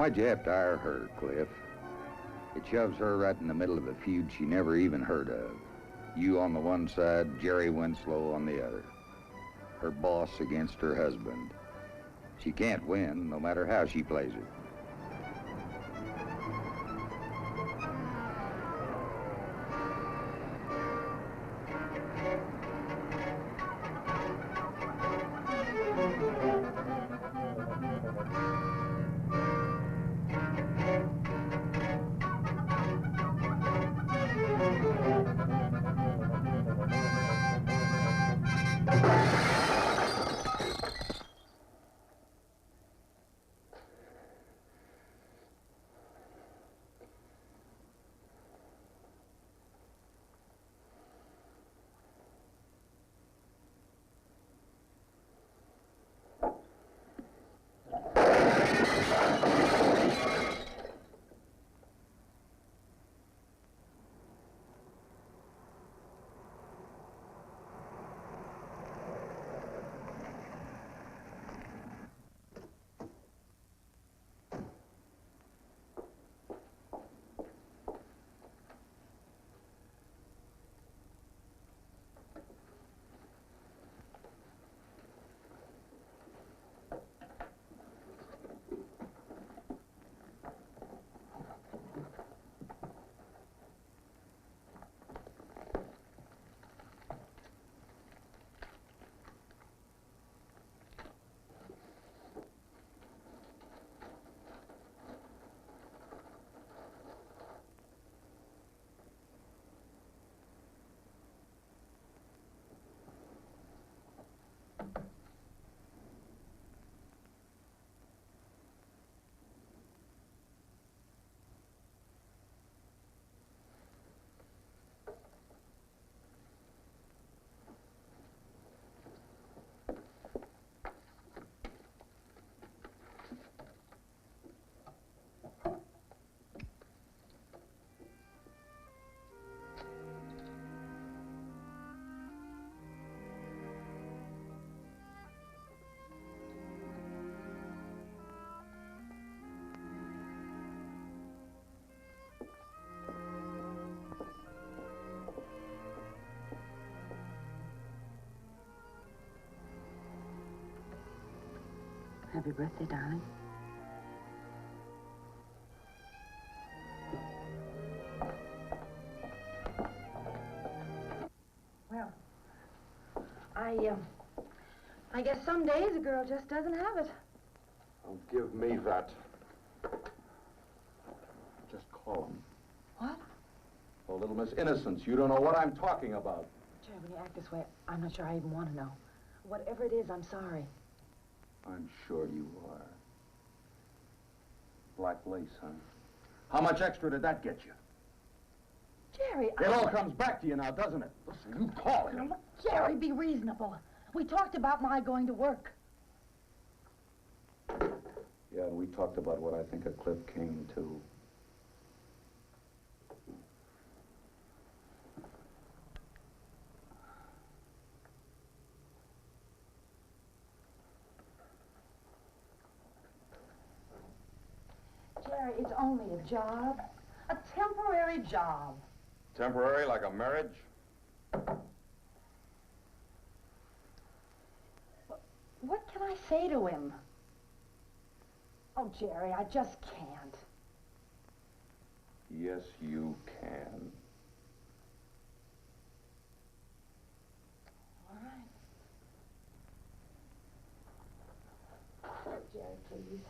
Why'd you have to hire her, Cliff? It shoves her right in the middle of a feud she never even heard of. You on the one side, Jerry Winslow on the other. Her boss against her husband. She can't win, no matter how she plays it. Happy birthday, darling. Well, I guess some days a girl just doesn't have it. Oh, give me that. Just call him. What? Oh, little Miss Innocence, you don't know what I'm talking about. Jerry, when you act this way, I'm not sure I even want to know. Whatever it is, I'm sorry. I'm sure you are. Black lace, huh? How much extra did that get you? Jerry, It all comes back to you now, doesn't it? Listen, you call him. Now, look, Jerry, be reasonable. We talked about my going to work. Yeah, and we talked about what I think of Cliff King, too. Jerry, it's only a job. A temporary job. Temporary, like a marriage? What can I say to him? Oh, Jerry, I just can't. Yes, you can. All right. Jerry, please.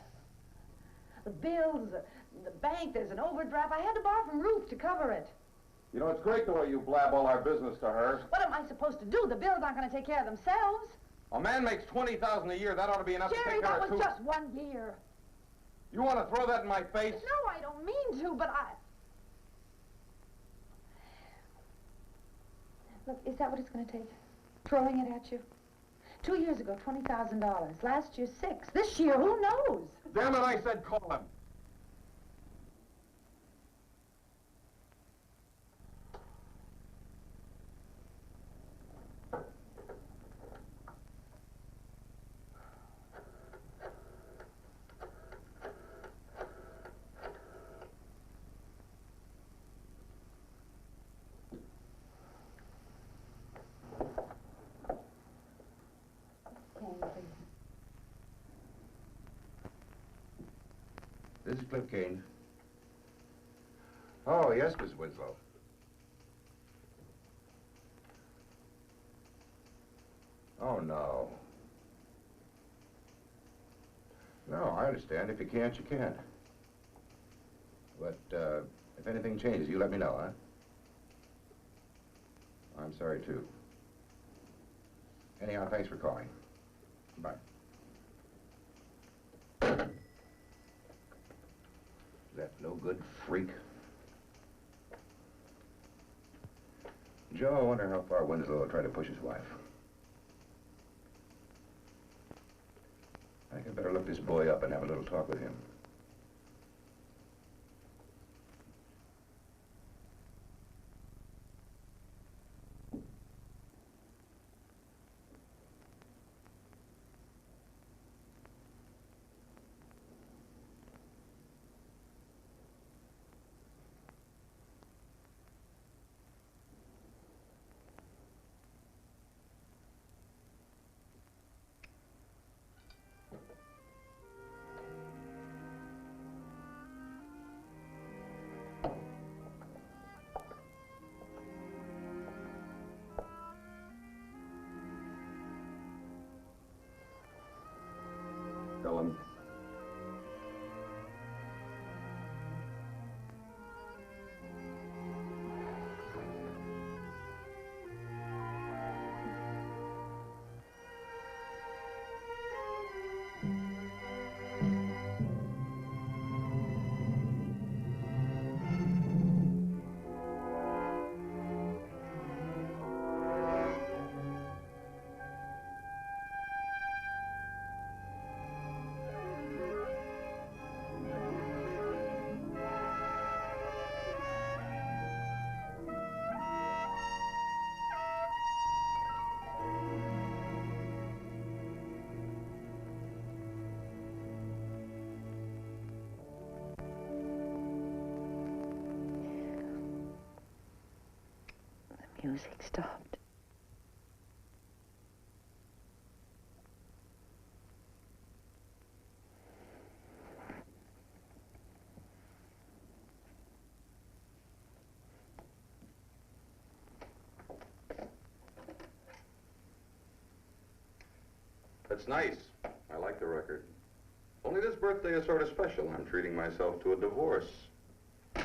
The bills, the bank, there's an overdraft. I had to borrow from Ruth to cover it. You know, it's great the way you blab all our business to her. What am I supposed to do? The bills aren't going to take care of themselves. A man makes $20,000 a year. That ought to be enough to Jerry, take care of two. that was just 1 year. You want to throw that in my face? No, I don't mean to, but Look, is that what it's going to take? Throwing it at you? 2 years ago, $20,000. Last year, 6. This year, who knows? Damn it, I said call him. is Cliff Kane. Oh, yes, Miss Winslow. Oh, no. No, I understand. If you can't, you can't. But, if anything changes, you let me know, huh? I'm sorry, too. Anyhow, thanks for calling. Bye. That no good freak? Joe, I wonder how far Winslow will try to push his wife. I think I'd better look this boy up and have a little talk with him. Garland. The music stopped. That's nice. I like the record. Only this birthday is sort of special. I'm treating myself to a divorce. A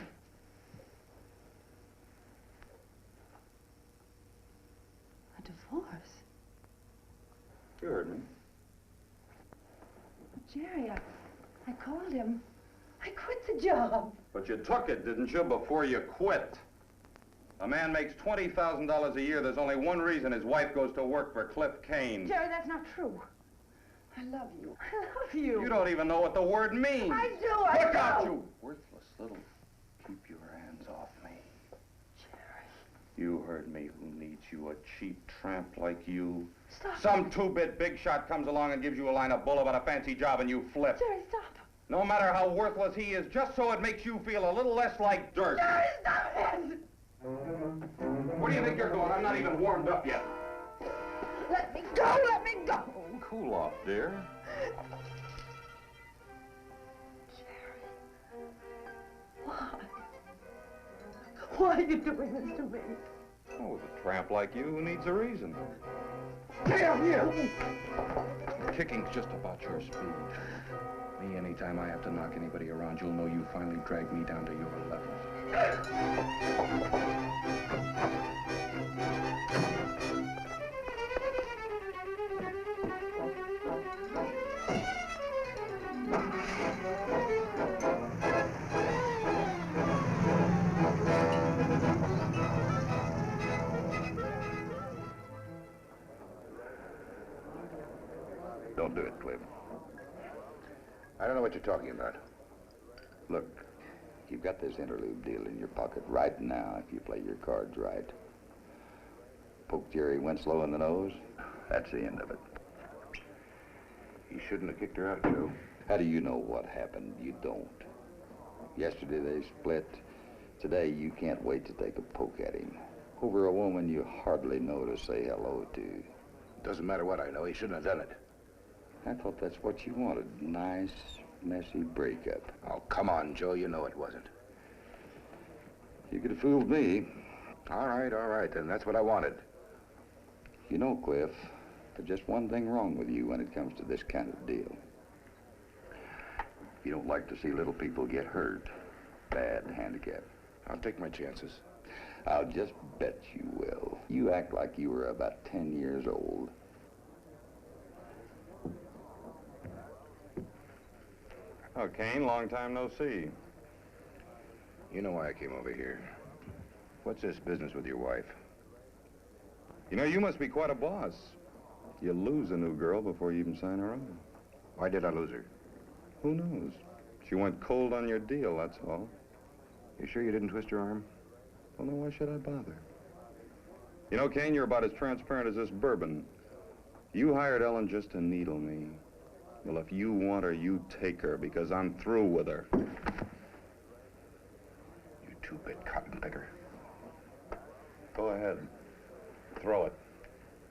divorce? You heard me. Jerry, I called him. I quit the job. But you took it, didn't you, before you quit? A man makes $20,000 a year. There's only one reason his wife goes to work for Cliff Kane. Jerry, that's not true. I love you. I love you. You don't even know what the word means. I do, I Look do. out, you worthless little... Keep your hands off me. Jerry. You heard me. Who needs you? A cheap tramp like you? Stop. Some two-bit big shot comes along and gives you a line of bull about a fancy job and you flip. Jerry, stop. No matter how worthless he is, just so it makes you feel a little less like dirt. Jerry, stop it. Where do you think you're going? I'm not even warmed up yet. Let me go, let me go. Cool off, dear. Jerry. Why? Why are you doing this to me? Oh, with a tramp like you, who needs a reason? Damn you! Kicking's just about your speed. Me, anytime I have to knock anybody around, you'll know you finally dragged me down to your level. Don't do it, Cliff. I don't know what you're talking about. Look, you've got this interlude deal in your pocket right now if you play your cards right. Poke Jerry Winslow in the nose, that's the end of it. He shouldn't have kicked her out, Joe. How do you know what happened? You don't. Yesterday they split. Today you can't wait to take a poke at him. Over a woman you hardly know to say hello to. Doesn't matter what I know, he shouldn't have done it. I thought that's what you wanted. Nice, messy breakup. Oh, come on, Joe. You know it wasn't. You could have fooled me. All right, then. That's what I wanted. You know, Cliff, there's just one thing wrong with you when it comes to this kind of deal. You don't like to see little people get hurt, bad, handicapped. I'll take my chances. I'll just bet you will. You act like you were about 10 years old. Oh, Kane, long time no see. You know why I came over here. What's this business with your wife? You know, you must be quite a boss. You lose a new girl before you even sign her on. Why did I lose her? Who knows? She went cold on your deal, that's all. You sure you didn't twist her arm? Well, then why should I bother? You know, Kane, you're about as transparent as this bourbon. You hired Ellen just to needle me. Well, if you want her, you take her, because I'm through with her. You two-bit cotton picker. Go ahead. Throw it.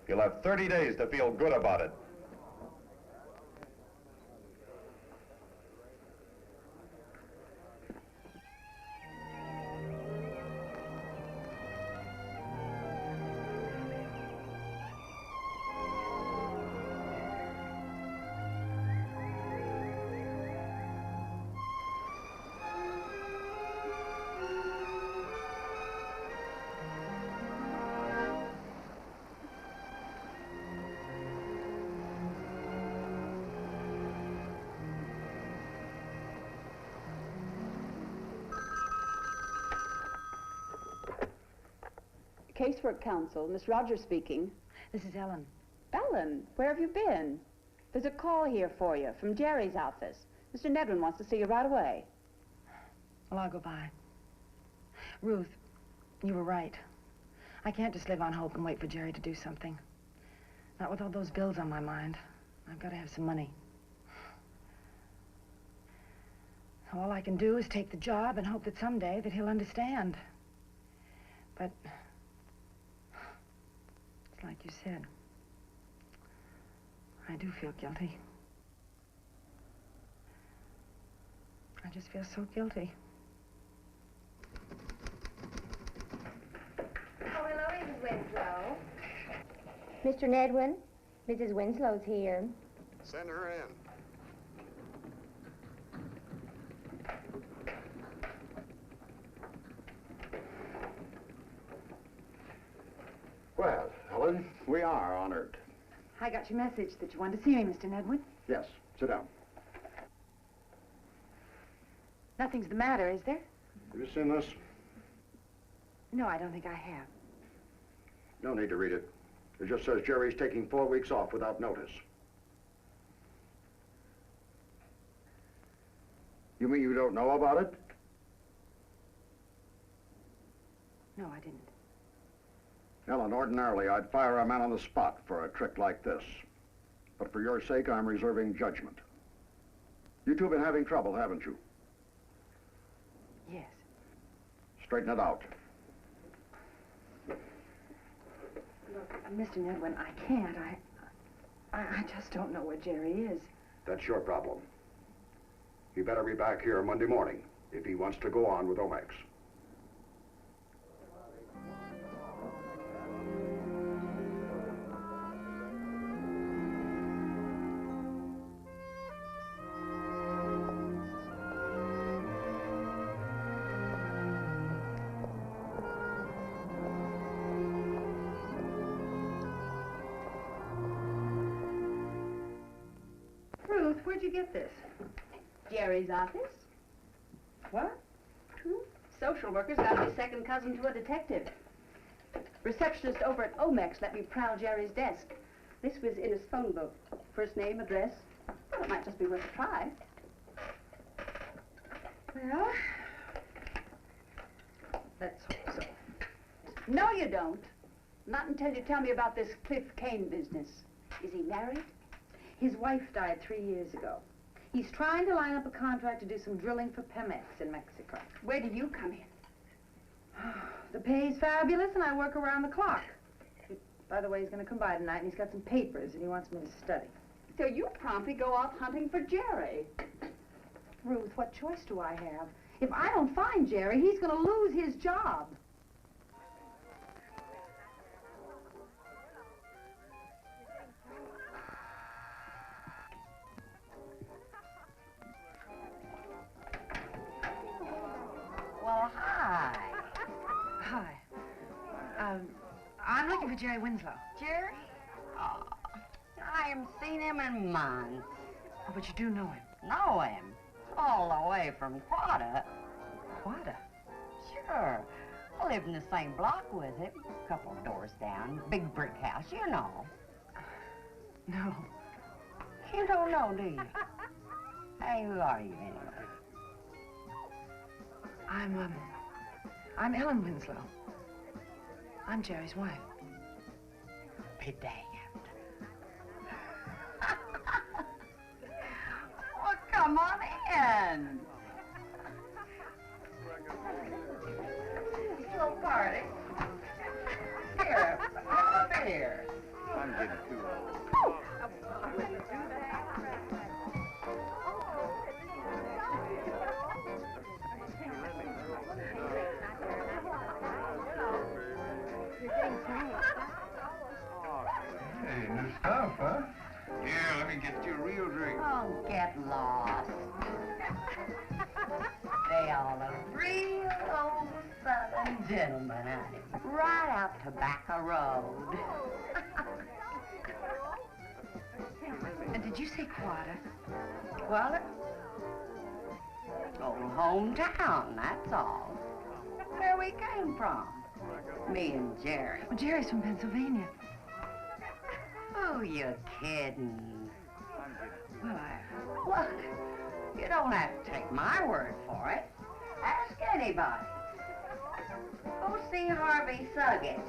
You'll have 30 days to feel good about it. Casework Counsel, Miss Rogers speaking. This is Ellen. Ellen, where have you been? There's a call here for you from Jerry's office. Mr. Nedwin wants to see you right away. Well, I'll go by. Ruth, you were right. I can't just live on hope and wait for Jerry to do something. Not with all those bills on my mind. I've got to have some money. All I can do is take the job and hope that someday that he'll understand. But it's like you said. I do feel guilty. I just feel so guilty. Oh, hello, Mrs. Winslow. Mr. Nedwin, Mrs. Winslow's here. Send her in. Well, Ellen, we are honored. I got your message that you wanted to see me, Mr. Nedwin. Yes, sit down. Nothing's the matter, is there? Have you seen this? No, I don't think I have. No need to read it. It just says Jerry's taking 4 weeks off without notice. You mean you don't know about it? No, I didn't. Ellen, ordinarily I'd fire a man on the spot for a trick like this. But for your sake, I'm reserving judgment. You two have been having trouble, haven't you? Yes. Straighten it out. Look, Mr. Nedwin, I can't. I just don't know where Jerry is. That's your problem. He better be back here Monday morning if he wants to go on with Omex. Ruth, where'd you get this? Jerry's office? What? Social worker's got to be second cousin to a detective. Receptionist over at Omex let me prowl Jerry's desk. This was in his phone book. First name, address. Well, it might just be worth a try. Well, let's hope so. No, you don't. Not until you tell me about this Cliff Kane business. Is he married? His wife died 3 years ago. He's trying to line up a contract to do some drilling for Pemex in Mexico. Where do you come in? The pay's fabulous, and I work around the clock. By the way, he's going to come by tonight, and he's got some papers that he wants me to study. So you promptly go off hunting for Jerry. Ruth, what choice do I have? If I don't find Jerry, he's going to lose his job. Well, hi. Hi. I'm looking for Jerry Winslow. Jerry? Oh, I haven't seen him in months. Oh, but you do know him. Know him? All the way from Quada. Quada? Sure. I live in the same block with him. A couple of doors down. Big brick house, you know. No. You don't know, do you? Hey, who are you anyway? I'm Ellen Winslow. I'm Jerry's wife. Be damned. Well, come on in. Little party. Here, come up here. I'm getting too old. Hey, new stuff, huh? Here, let me get you a real drink. Oh, get lost. They all look real old Southern gentlemen, honey. Right out Tobacco Road. And did you say Quada? Well, old hometown, that's all. Where we came from. Me and Jerry. Well, Jerry's from Pennsylvania. Oh, you're kidding. Well, Look, you don't have to take my word for it. Ask anybody. Go see Harvey Suggett.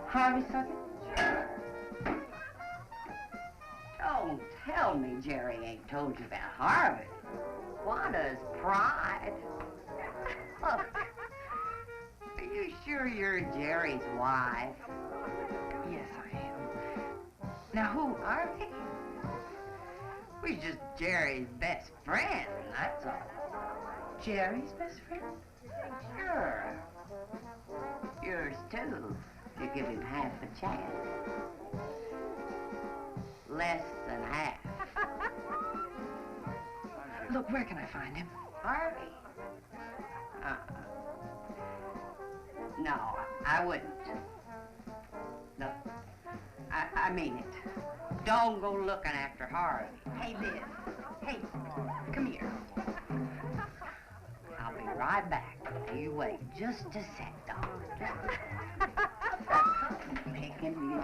Harvey Suggett? Sure. Don't tell me Jerry ain't told you about Harvey. Quada's pride. Look, are you sure you're Jerry's wife? Yes, I am. Now, who? Harvey? We're just Jerry's best friend, that's all. Jerry's best friend? Sure. Yours too, if you give him half a chance. Less than half. Look, where can I find him? Harvey? No, I wouldn't. No, I mean it. Don't go looking after Harvey. Hey, Liz. Hey, come here. I'll be right back. You wait just a sec, dog. Picking you.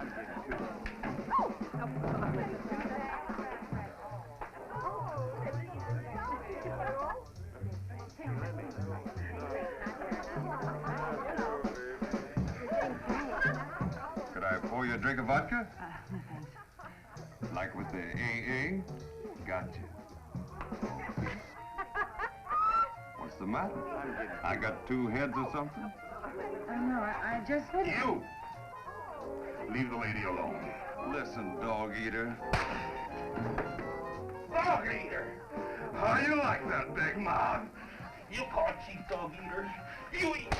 Could I pour you a drink of vodka? No, thanks. Like with the AA? Gotcha. What's the matter? I got two heads or something? No, I just... You! Leave the lady alone. Listen, dog eater. Dog eater! How you like that, big mouth? You call chief dog eater? You eat...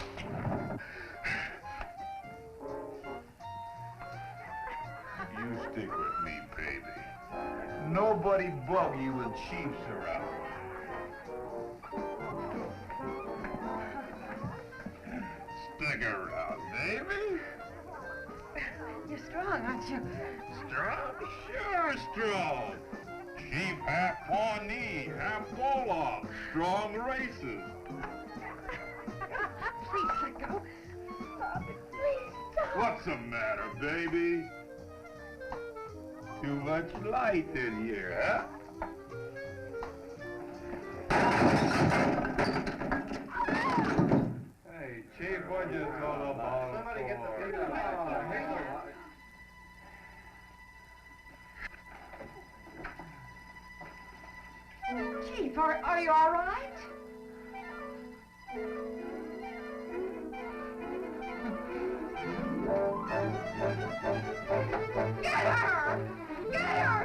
You stick with me, baby. Nobody bug you when Chief's around. Stick around, baby. You're strong, aren't you? Strong? Sure strong. Chief half Pawnee, half Wolof. Strong races. Please let go. Stop it, please stop. What's the matter, baby? Too much light in here, huh? Hey, Chief, what you throw the ball Somebody get the for? people out. Chief, are you all right? Get her! Get her!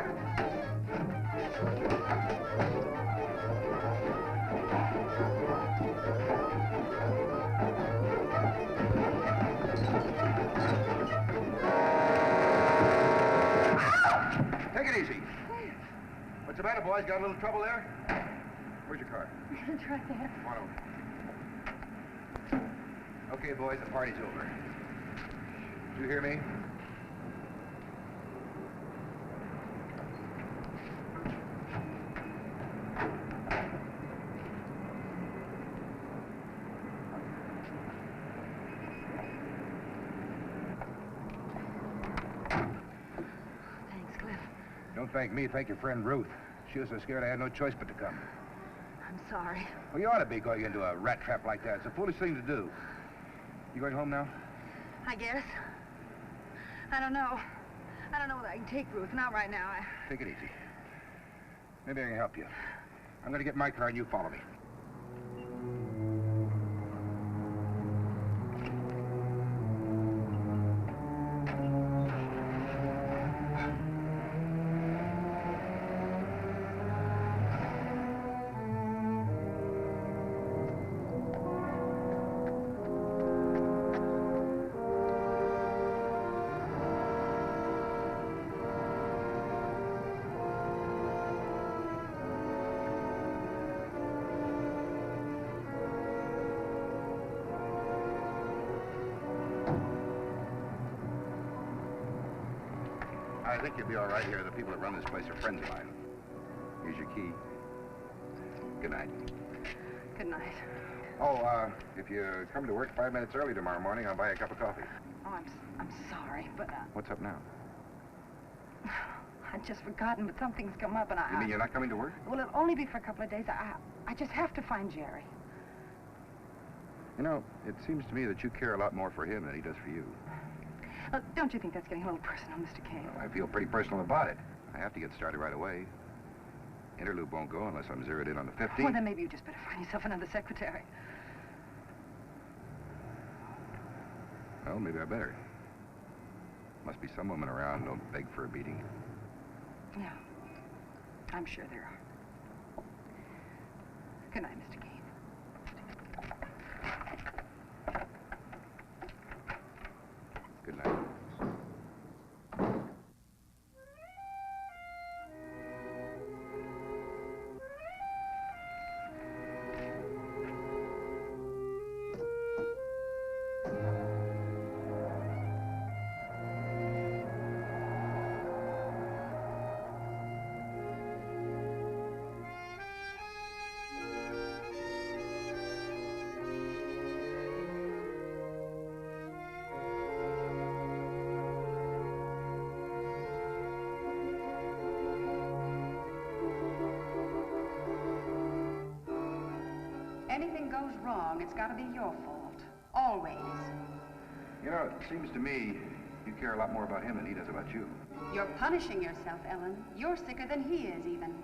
Take it easy. What's the matter, boys? Got a little trouble there? Where's your car? It's right there. Come on over. Okay, boys, the party's over. Did you hear me? Thanks, Cliff. Don't thank me, thank your friend Ruth. She was so scared I had no choice but to come. I'm sorry. Well, you ought to be going into a rat trap like that. It's a foolish thing to do. You going home now? I guess. I don't know. I don't know whether I can take Ruth. Not right now. Take it easy. Maybe I can help you. I'm going to get in my car and you follow me. I think you'll be all right here. The people that run this place are friends of mine. Here's your key. Good night. Good night. Oh, if you come to work 5 minutes early tomorrow morning, I'll buy you a cup of coffee. Oh, I'm sorry, but What's up now? I'd just forgotten, but something's come up and You mean you're not coming to work? Well, it'll only be for a couple of days. I just have to find Jerry. You know, it seems to me that you care a lot more for him than he does for you. Don't you think that's getting a little personal, Mr. Kane? Well, I feel pretty personal about it. I have to get started right away. Interloop won't go unless I'm zeroed in on the 15th. Well, then maybe you just better find yourself another secretary. Well, maybe I better. Must be some women around who don't beg for a beating. Yeah, I'm sure there are. Good night, Mr. Kane. Good night. Anything goes wrong, it's got to be your fault. Always. You know, it seems to me you care a lot more about him than he does about you. You're punishing yourself, Ellen. You're sicker than he is, even.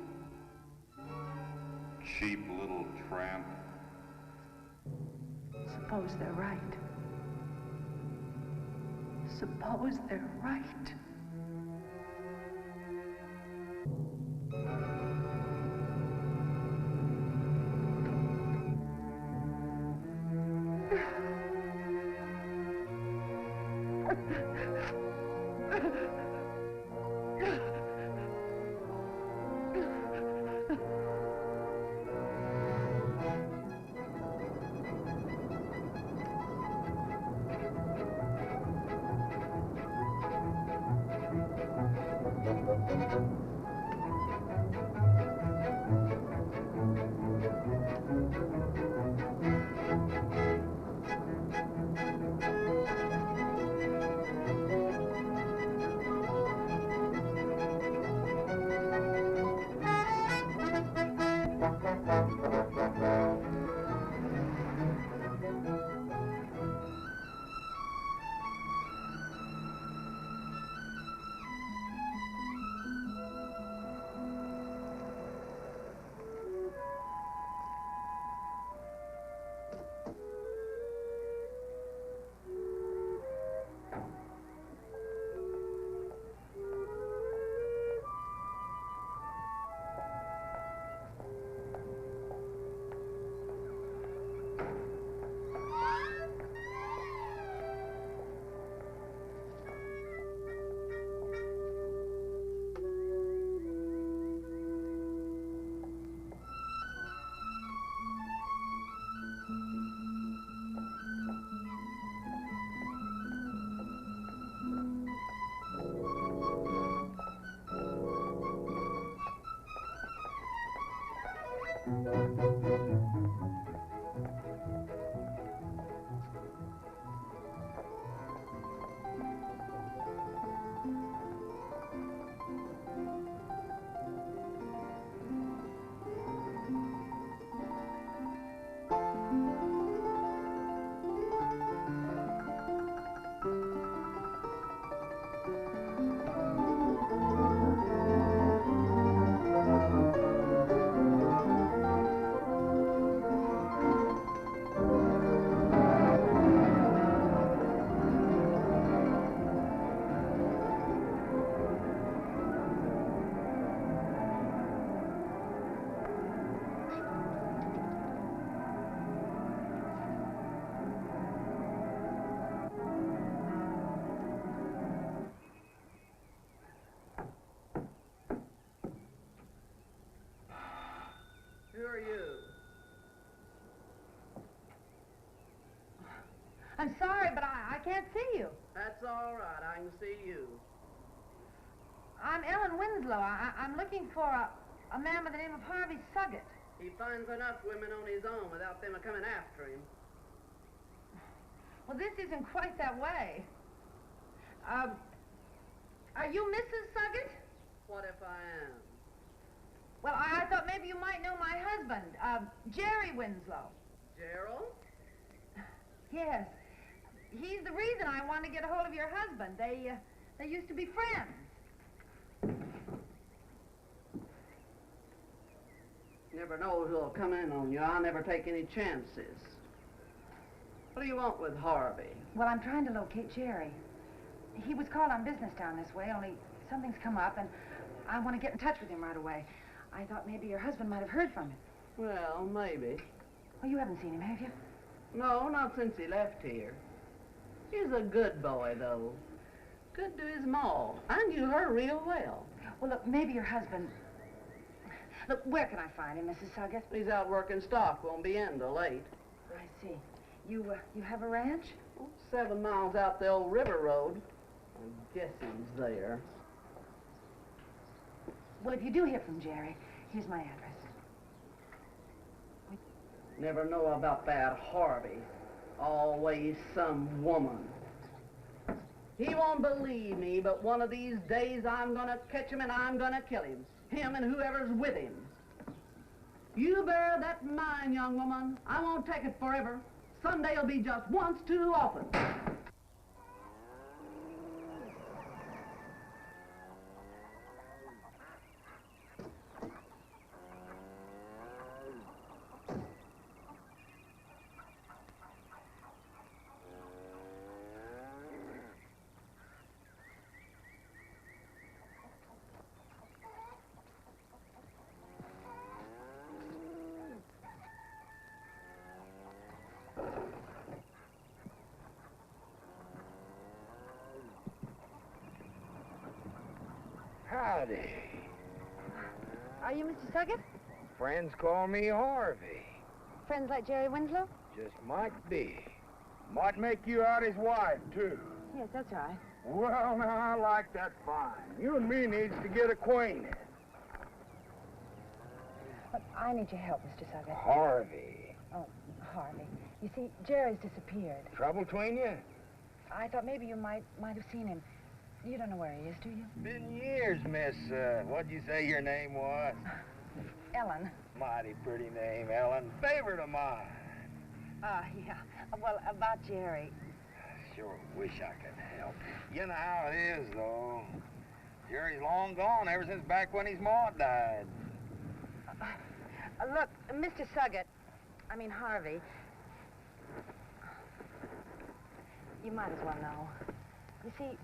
Cheap little tramp. Suppose they're right. Suppose they're right. can't see you. That's all right. I can see you. I'm Ellen Winslow. I'm looking for a man by the name of Harvey Suggett. He finds enough women on his own without them coming after him. Well, this isn't quite that way. Are you Mrs. Suggett? What if I am? Well, I thought maybe you might know my husband, Jerry Winslow. Gerald? Yes. He's the reason I wanted to get a hold of your husband. They used to be friends. Never know who'll come in on you. I never take any chances. What do you want with Harvey? Well, I'm trying to locate Jerry. He was called on business down this way, only something's come up, and I want to get in touch with him right away. I thought maybe your husband might have heard from him. Well, maybe. Well, you haven't seen him, have you? No, not since he left here. He's a good boy, though. Good to his ma. I knew her real well. Well, look, maybe your husband... Look, where can I find him, Mrs. Suggett? He's out working stock. Won't be in till late. I see. You have a ranch? 7 miles out the old river road. I guess he's there. Well, if you do hear from Jerry, here's my address. Never know about that Harvey. Always some woman. He won't believe me, but one of these days I'm gonna catch him and I'm gonna kill him. Him and whoever's with him. You bear that in mind, young woman. I won't take it forever. Sunday'll be just once too often. Howdy. Are you Mr. Suggett? Friends call me Harvey. Friends like Jerry Winslow? Just might be. Might make you out his wife, too. Yes, that's right. Well, now, I like that fine. You and me needs to get acquainted. But I need your help, Mr. Suggett. Harvey. Oh, Harvey. You see, Jerry's disappeared. Trouble between you? I thought maybe you might have seen him. You don't know where he is, do you? Been years, miss, what'd you say your name was? Ellen. Mighty pretty name, Ellen. Favorite of mine. Yeah. Well, about Jerry. Sure wish I could help. You know how it is, though. Jerry's long gone ever since back when his ma died. Look, Mr. Suggett, I mean Harvey, you might as well know. You see,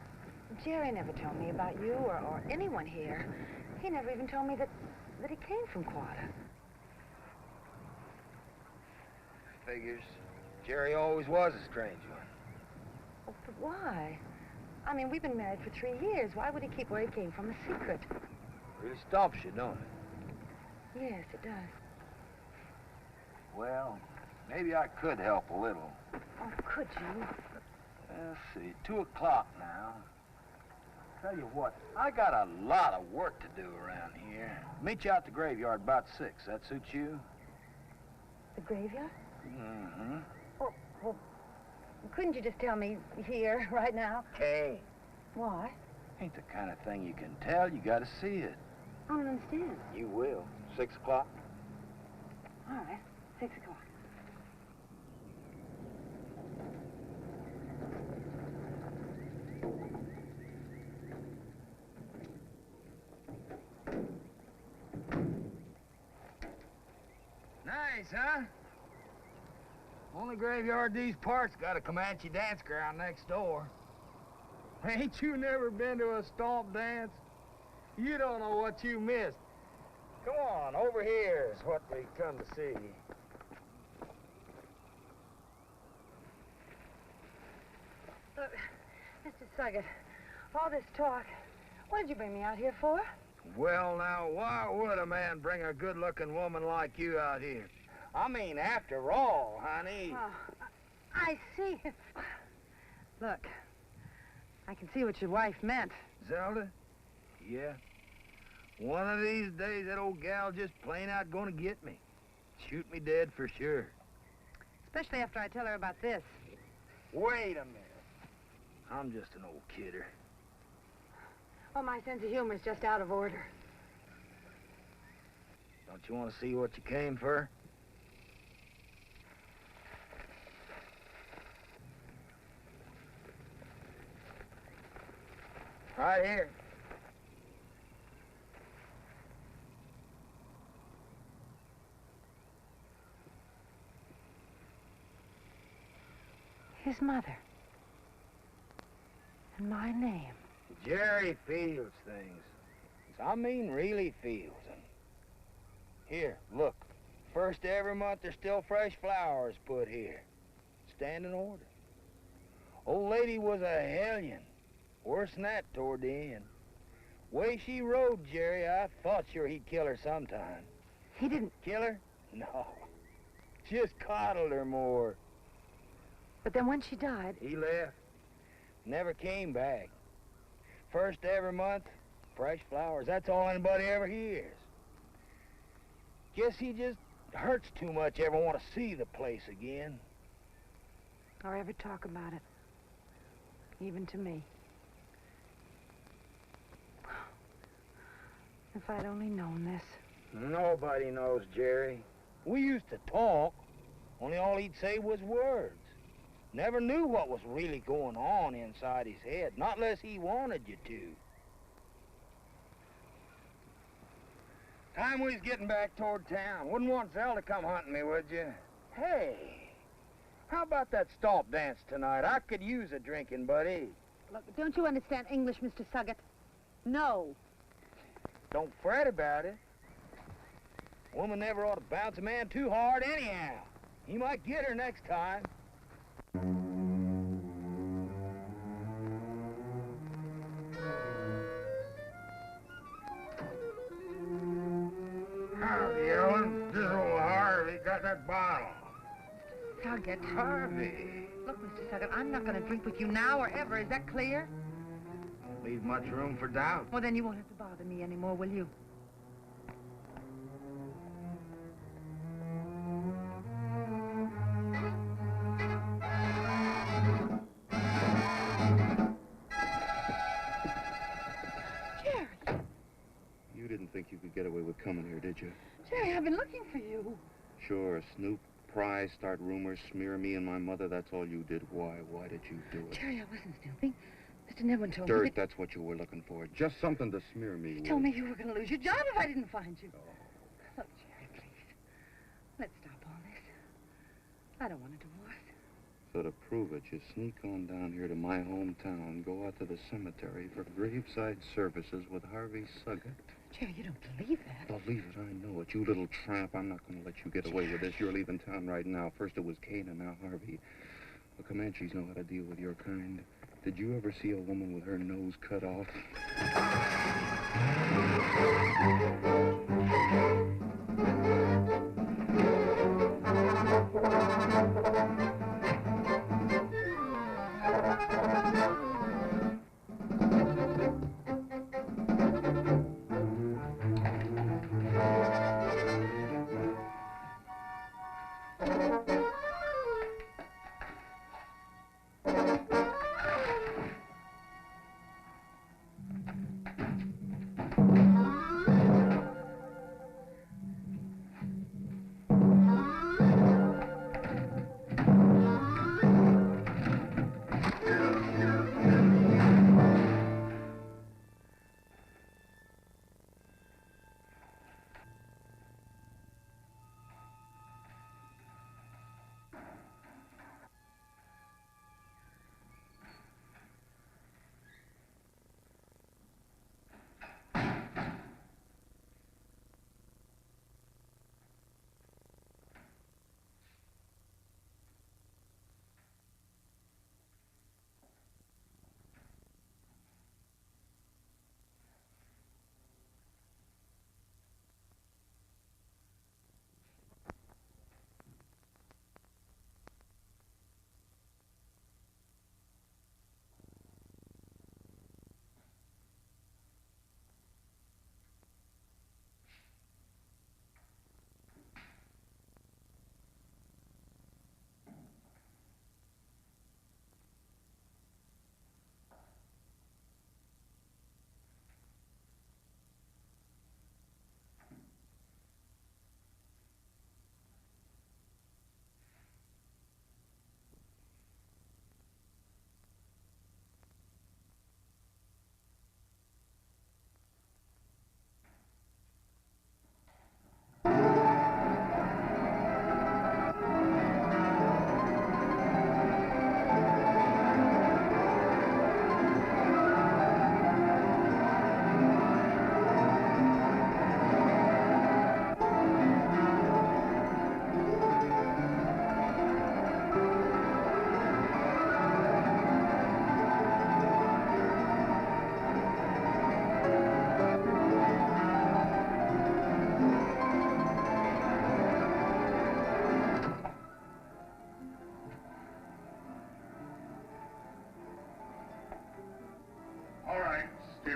Jerry never told me about you or anyone here. He never even told me that he came from Quad. Figures. Jerry always was a strange one. Oh, but why? I mean, we've been married for 3 years. Why would he keep where he came from a secret? Really stumps you, don't it? Yes, it does. Well, maybe I could help a little. Oh, could you? Let's see, 2 o'clock now. Tell you what, I got a lot of work to do around here. Meet you out the graveyard about 6. That suits you? The graveyard? Mm-hmm. Well, couldn't you just tell me here, right now? Can't. Why? Ain't the kind of thing you can tell. You gotta see it. I don't understand. You will. 6 o'clock? All right, 6 o'clock. Nice, huh? Only graveyard these parts got a Comanche dance ground next door. Ain't you never been to a stomp dance? You don't know what you missed. Come on, over here is what we come to see. Look, Mr. Suggett, all this talk, what did you bring me out here for? Well, now, why would a man bring a good-looking woman like you out here? I mean, after all, honey. Oh, I see. Look, I can see what your wife meant. Zelda? Yeah. One of these days, that old gal just plain out gonna get me. Shoot me dead for sure. Especially after I tell her about this. Wait a minute. I'm just an old kidder. Oh, my sense of humor is just out of order. Don't you want to see what you came for? Right here. His mother. And my name. Jerry feels things. I mean, really feels them. Here, look. First every month there's still fresh flowers put here. Standing order. Old lady was a hellion. Worse than that toward the end. Way she rode Jerry, I thought sure he'd kill her sometime. He didn't... Kill her? No. Just coddled her more. But then when she died... He left. Never came back. First every month, fresh flowers. That's all anybody ever hears. Guess he just hurts too much ever want to see the place again. Or ever talk about it. Even to me. If I'd only known this. Nobody knows, Jerry. We used to talk, only all he'd say was words. Never knew what was really going on inside his head, not unless he wanted you to. Time we was getting back toward town. Wouldn't want Zell to come hunting me, would you? Hey, how about that stomp dance tonight? I could use a drinking buddy. Look, don't you understand English, Mr. Suggett? No. Don't fret about it. Woman never ought to bounce a man too hard anyhow. He might get her next time. Howdy, Ellen. This old Harvey got that bottle. Suggett. Harvey. Look, Mr. Suggett, I'm not going to drink with you now or ever. Is that clear? Don't leave much room for doubt. Well, then you won't have to bother me anymore, will you? You didn't think you could get away with coming here, did you? Jerry, I've been looking for you. Sure, snoop, pry, start rumors, smear me and my mother, that's all you did. Why? Why did you do it? Jerry, I wasn't snooping. Mr. Nedwin told me Dirt, that... that's what you were looking for. Just something to smear me He with. told me you were going to lose your job if I didn't find you. Oh. Look, Jerry, please. Let's stop all this. I don't want a divorce. So to prove it, you sneak on down here to my hometown, go out to the cemetery for graveside services with Harvey Suggett. Jerry, you don't believe that. Believe it, I know it. You little tramp, I'm not going to let you get away with this. You're leaving town right now. First it was Kane and now Harvey. The Comanches know how to deal with your kind. Did you ever see a woman with her nose cut off?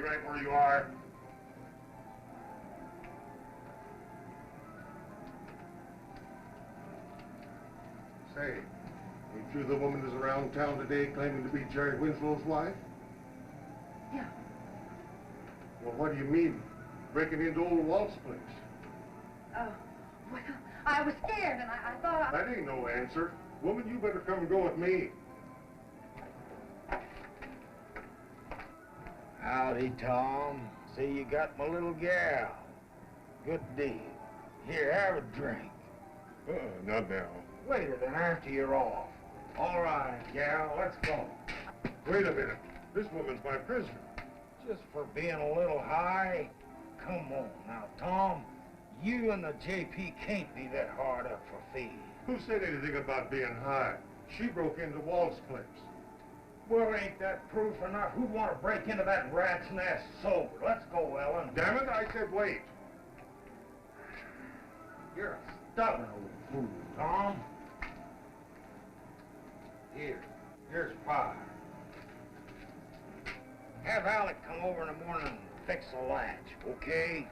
right where you are. Say, ain't you the woman that's around town today claiming to be Jerry Winslow's wife? Yeah. Well, what do you mean, breaking into old Walt's place? Well, I was scared and I thought That ain't no answer. Woman, you better come and go with me. Howdy, Tom. See, you got my little gal. Good deal. Here, have a drink. Not now. Later, then, after you're off. All right, gal, let's go. Wait a minute. This woman's my prisoner. Just for being a little high? Come on now, Tom. You and the JP can't be that hard up for feed. Who said anything about being high? She broke into Walt's place. Well, ain't that proof enough? Who'd want to break into that rat's nest sober? Let's go, Ellen. Damn it, I said wait. You're a stubborn old fool, Tom. Here's pie. Have Alec come over in the morning and fix the latch, okay?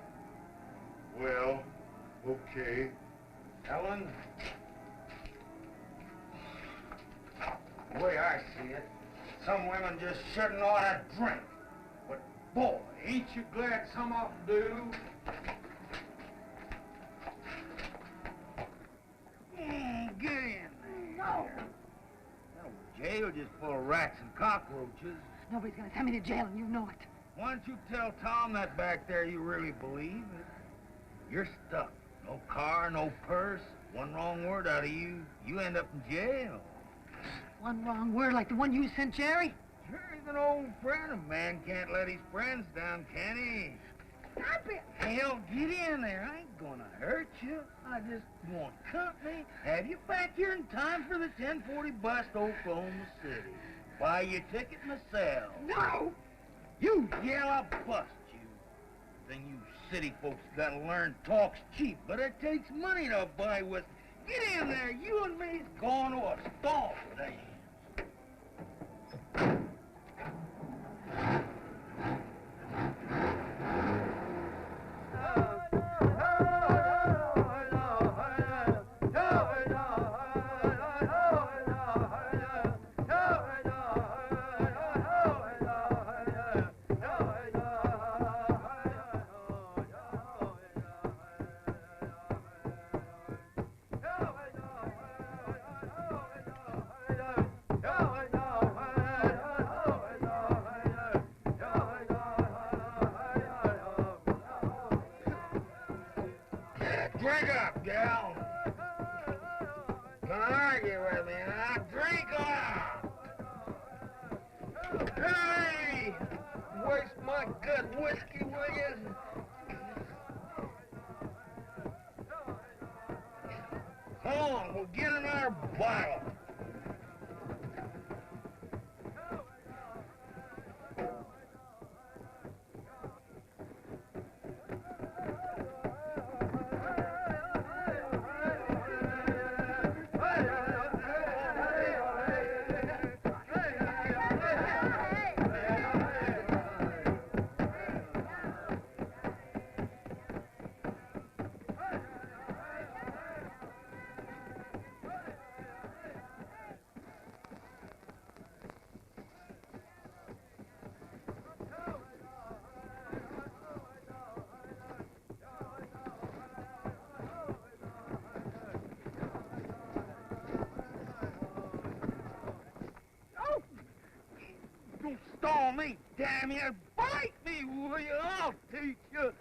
Well, okay. Ellen? The way I see it, some women just shouldn't ought to drink. But boy, ain't you glad some of them do? Get in there. No. Jail just full of rats and cockroaches. nobody's gonna send me to jail and you know it. Why don't you tell Tom that back there you really believe it? You're stuck. No car, no purse. One wrong word out of you, you end up in jail. One wrong word like the one you sent Jerry? Jerry's an old friend. A man can't let his friends down, can he? Hell, get in there. I ain't gonna hurt you. I just want company. Have you back here in time for the 10:40 bus to Oklahoma City. Buy your ticket myself. No! You yell, I'll bust you. Thing you city folks gotta learn, talk's cheap, but it takes money to buy with. Get in there. You and me's going to a stall today. Drink up, gal. Don't argue with me, huh? Drink up! Hey! Waste my good whiskey, will you? Come on, we'll get another bottle. Don't stall me, damn you! Bite me, will you? I'll teach you!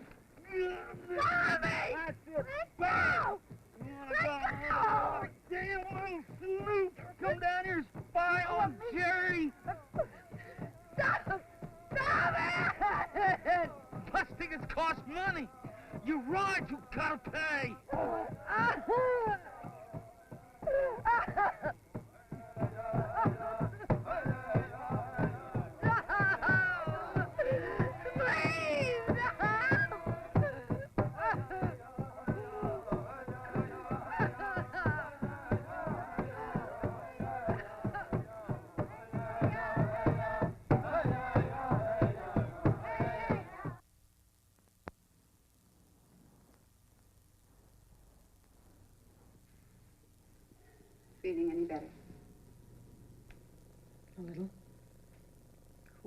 Tommy! That's it! Let go! Let go! Damn little snoop! Come down here and spy on Jerry! Stop! Stop it! Bus tickets cost money! You ride, you gotta pay!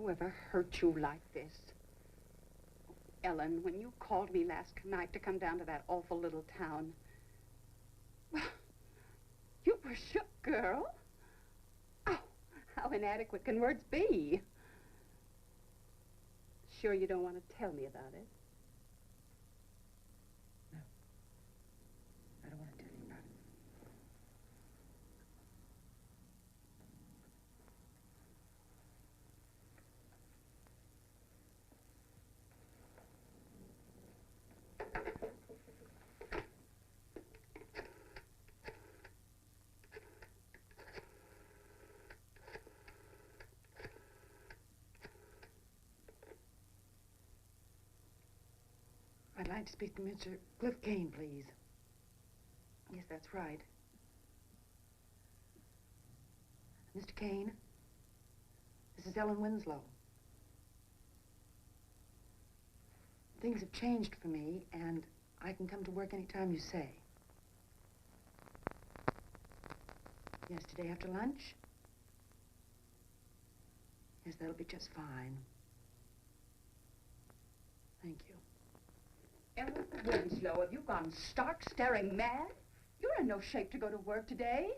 Whoever hurt you like this? Ellen, when you called me last night to come down to that awful little town, well, you were shook, girl. Oh, how inadequate can words be? Sure you don't want to tell me about it? No. I don't want to tell you about it. I'd like to speak to Mr. Cliff Kane, please. Yes, that's right. Mr. Kane, this is Ellen Winslow. Things have changed for me, and I can come to work any time you say. Yes, today after lunch? Yes, that'll be just fine. Thank you. Ellen Winslow, have you gone stark staring mad? You're in no shape to go to work today.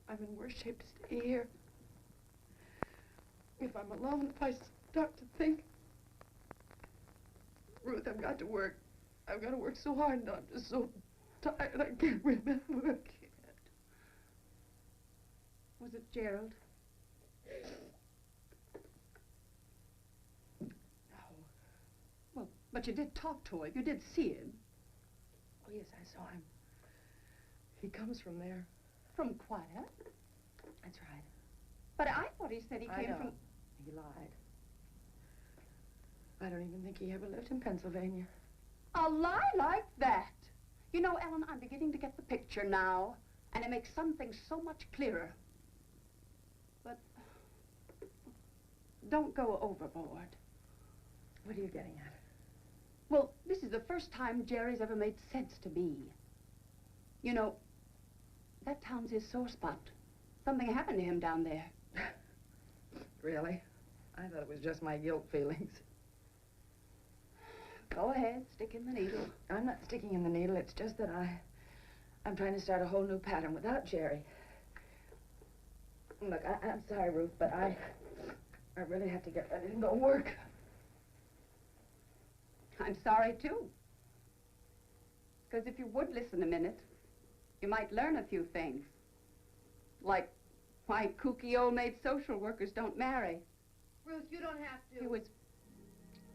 I'm in worse shape to stay here. If I'm alone, if I start to think... Ruth, I've got to work. I've got to work so hard, and I'm just so tired I can't remember. Was it Gerald? But you did talk to him. You did see him. Oh, yes, I saw him. He comes from there. From Quiet? That's right. But I thought he said he came from... He lied. I don't even think he ever lived in Pennsylvania. A lie like that? You know, Ellen, I'm beginning to get the picture now, and it makes some things so much clearer. But don't go overboard. What are you getting at? Well, this is the first time Jerry's ever made sense to me. You know, that town's his sore spot. Something happened to him down there. Really? I thought it was just my guilt feelings. Go ahead, stick in the needle. I'm not sticking in the needle. It's just that I'm trying to start a whole new pattern without Jerry. Look, I'm sorry, Ruth, but I really have to get ready to go work. I'm sorry, too. Because if you would listen a minute, you might learn a few things. Like why kooky old maid social workers don't marry. Ruth, you don't have to. It was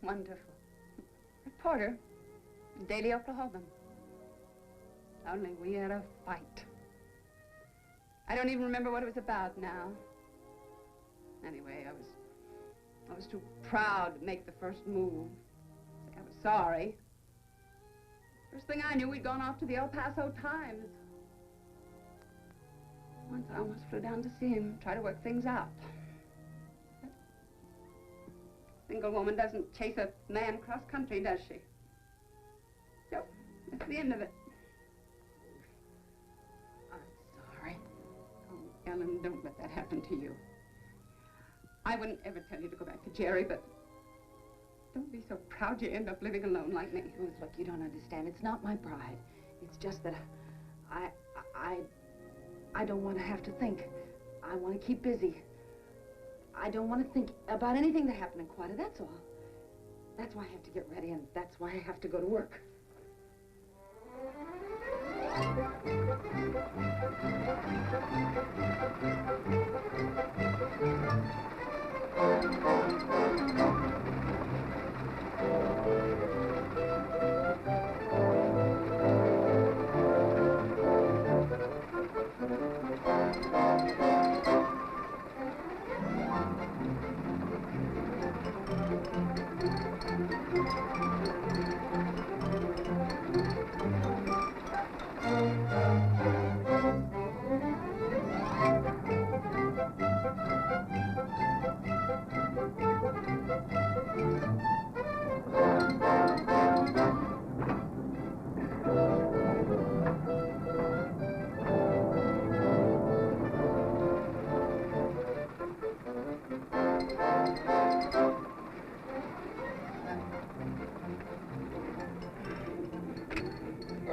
wonderful. Reporter, Daily Oklahoman. Only we had a fight. I don't even remember what it was about now. Anyway, I was too proud to make the first move. I was sorry. First thing I knew, we'd gone off to the El Paso Times. Once I almost flew down to see him, try to work things out. But a single woman doesn't chase a man cross country, does she? So, that's the end of it. I'm sorry. Oh, Ellen, don't let that happen to you. I wouldn't ever tell you to go back to Jerry, but don't be so proud you end up living alone like me. Ruth, look, you don't understand. It's not my pride. It's just that I don't want to have to think. I want to keep busy. I don't want to think about anything that happened in Quetta, that's all. That's why I have to get ready, and that's why I have to go to work.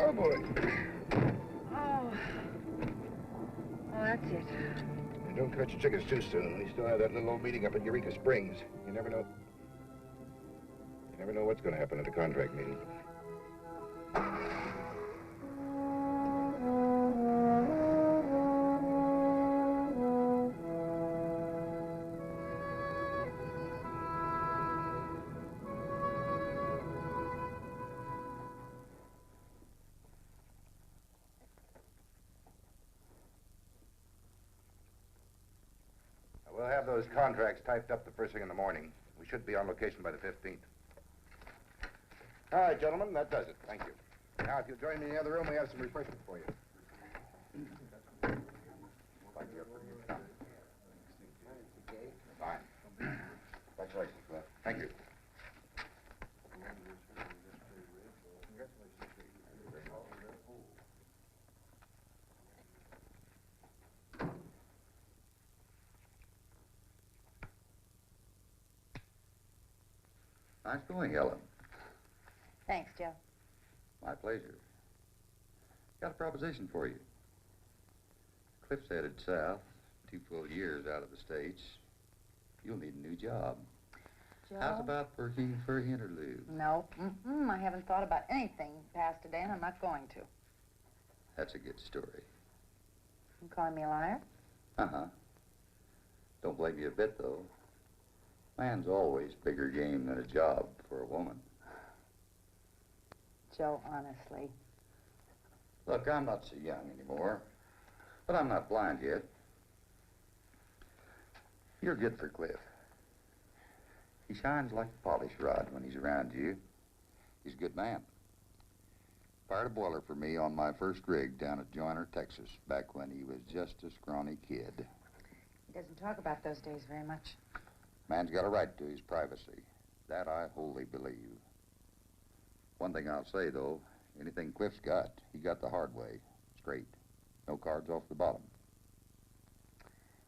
Go for it. Oh. Oh, that's it. And don't cut your chickens too soon. We still have that little old meeting up at Eureka Springs. You never know. You never know what's going to happen at a contract meeting. We'll have those contracts typed up the first thing in the morning. We should be on location by the 15th. All right, gentlemen, that does it. Thank you. Now, if you'll join me in the other room, we have some refreshments for you. Fine. Congratulations, Cliff. Thank you. Nice going, Ellen. Thanks, Joe. My pleasure. Got a proposition for you. Cliff's headed south, 2 full years out of the States. You'll need a new job. Joe? How's about working for Interlude? No. I haven't thought about anything past today, and I'm not going to. That's a good story. You calling me a liar? Uh-huh. Don't blame you a bit, though. Man's always bigger game than a job for a woman. Joe, honestly. Look, I'm not so young anymore, but I'm not blind yet. You're good for Cliff. He shines like a polish rod when he's around you. He's a good man. Fired a boiler for me on my first rig down at Joyner, Texas, back when he was just a scrawny kid. He doesn't talk about those days very much. Man's got a right to his privacy. That I wholly believe. One thing I'll say, though, anything Cliff's got, he got the hard way. Straight. No cards off the bottom.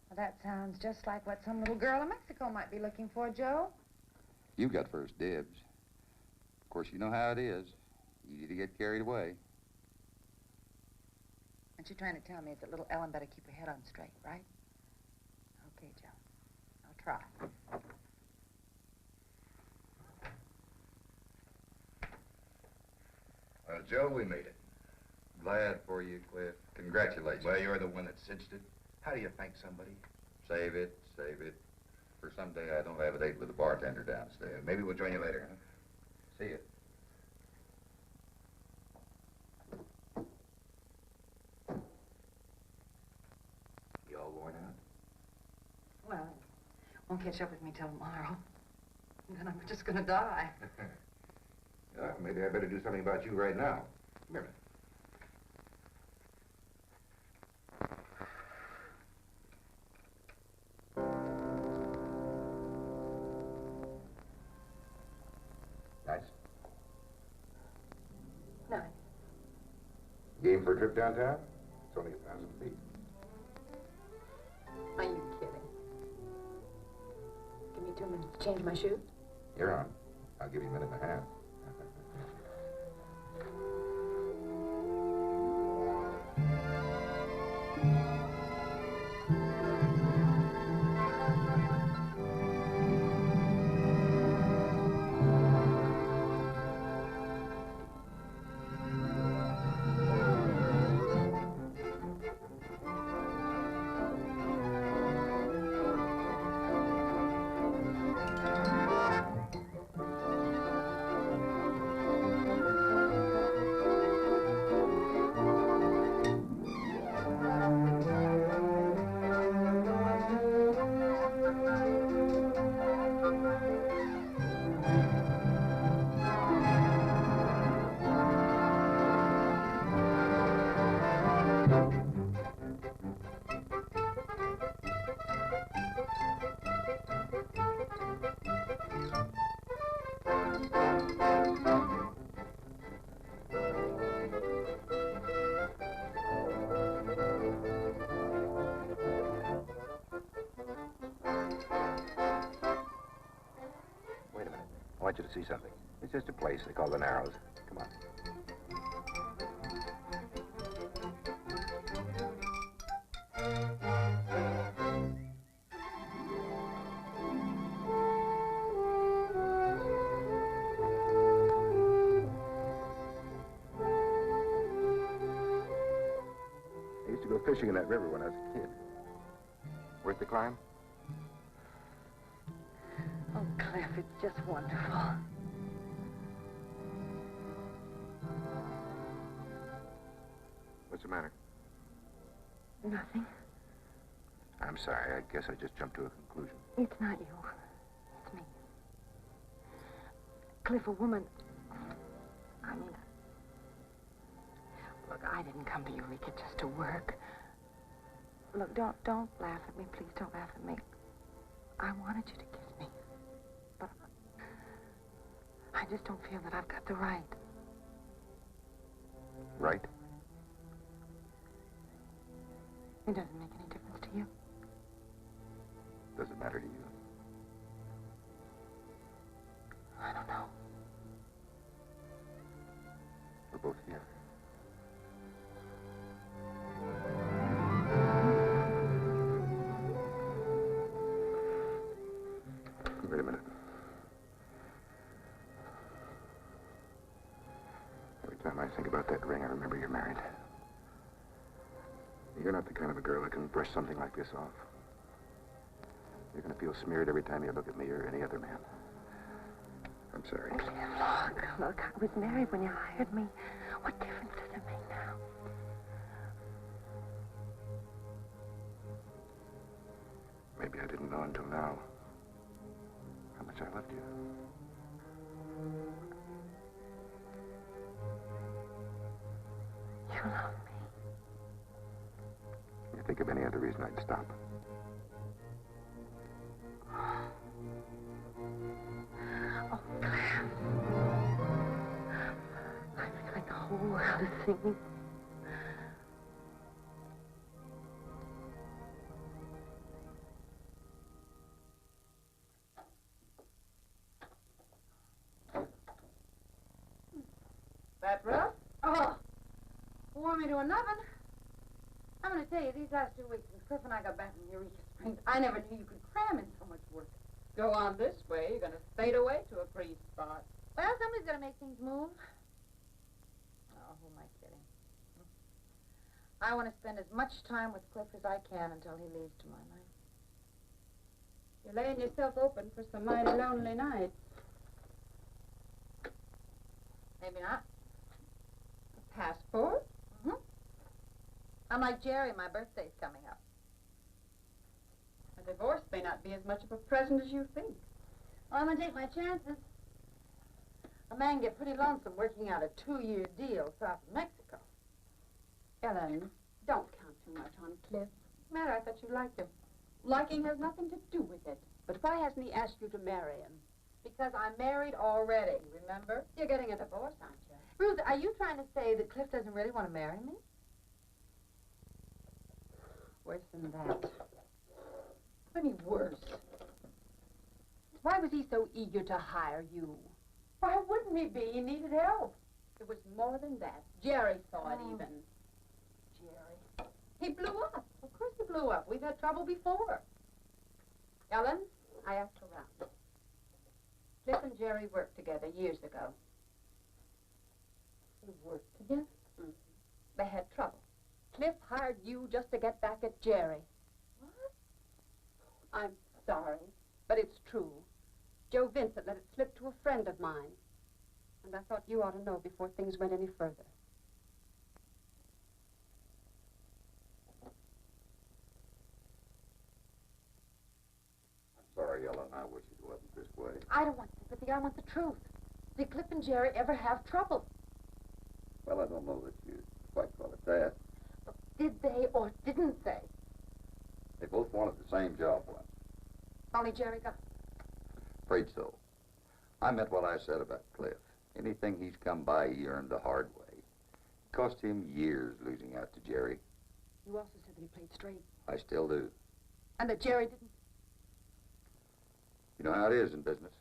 Well, that sounds just like what some little girl in Mexico might be looking for, Joe. You got first dibs. Of course, you know how it is. Easy to get carried away. Aren't you trying to tell me that little Ellen better keep her head on straight, right? Okay, Joe. I'll try. Joe, we made it. Glad for you, Cliff. Congratulations. Well, you're the one that cinched it. How do you thank somebody? Save it, save it. For someday I don't have a date with the bartender downstairs. Yeah, maybe we'll join you later, huh? See you. You all worn out? Well, won't catch up with me till tomorrow. And then I'm just gonna die. Maybe I better do something about you right now. Come here a minute. Nice. Nice. Game for a trip downtown? It's only 1,000 feet. Are you kidding? Give me 2 minutes to change my shoes. You're on. I'll give you a minute and a half. I want you to see something. It's just a place they call the Narrows. Come on. fishing in that river when I was a kid. Worth the climb? Oh, Cliff, it's just wonderful. What's the matter? Nothing. I'm sorry. I guess I just jumped to a conclusion. It's not you. It's me. Cliff, a woman... I mean... Look, I didn't come to Eureka just to work. Look, don't laugh at me. Please don't laugh at me. I wanted you to kiss me. But I just don't feel that I've got the right. Right? It doesn't make any difference to you. Does it matter to you? I don't know. We're both here. Wait a minute. Every time I think about that ring, I remember you're married. You're not the kind of a girl that can brush something like this off. You're going to feel smeared every time you look at me or any other man. I'm sorry. Look, I was married when you hired me. What difference does it make now? Maybe I didn't know until now how much I loved you. You love me. You think of any other reason I'd stop? Oh, Cliff. I feel like the whole world is singing. That rough? Oh, warm me to an oven. I'm going to tell you, these last 2 weeks since Cliff and I got back from Eureka Springs, I never knew you could cram in so much work. Go on this way, you're going to fade away to a free spot. Well, somebody's got to make things move. Oh, who am I kidding? I want to spend as much time with Cliff as I can until he leaves tomorrow night. You're laying yourself open for some mighty lonely nights. Maybe not. A passport? Mm-hmm. I'm like Jerry, my birthday's coming up. A divorce may not be as much of a present as you think. Well, I'm going to take my chances. A man can get pretty lonesome working out a 2-year deal south of Mexico. Ellen, don't count too much on Cliff. What's the matter? I thought you liked him. Liking has nothing to do with it. But why hasn't he asked you to marry him? Because I'm married already, remember? You're getting a divorce, aren't you? Ruth, are you trying to say that Cliff doesn't really want to marry me? Worse than that. What do you mean, worse? Why was he so eager to hire you? Why wouldn't he be? He needed help. It was more than that. Jerry saw it even. Jerry. He blew up. Of course he blew up. We've had trouble before. Ellen, I asked around. Cliff and Jerry worked together years ago. They worked together? Mm-hmm. They had trouble. Cliff hired you just to get back at Jerry. What? I'm sorry, but it's true. Joe Vincent let it slip to a friend of mine. And I thought you ought to know before things went any further. I'm sorry, Ellen. I wish it wasn't this way. I don't want sympathy. I want the truth. Did Cliff and Jerry ever have trouble? Well, I don't know that you quite call it that. Did they or didn't they? They both wanted the same job once. Only Jerry got it. Afraid so. I meant what I said about Cliff. Anything he's come by, he earned the hard way. It cost him years losing out to Jerry. You also said that he played straight. I still do. And that Jerry didn't? You know how it is in business.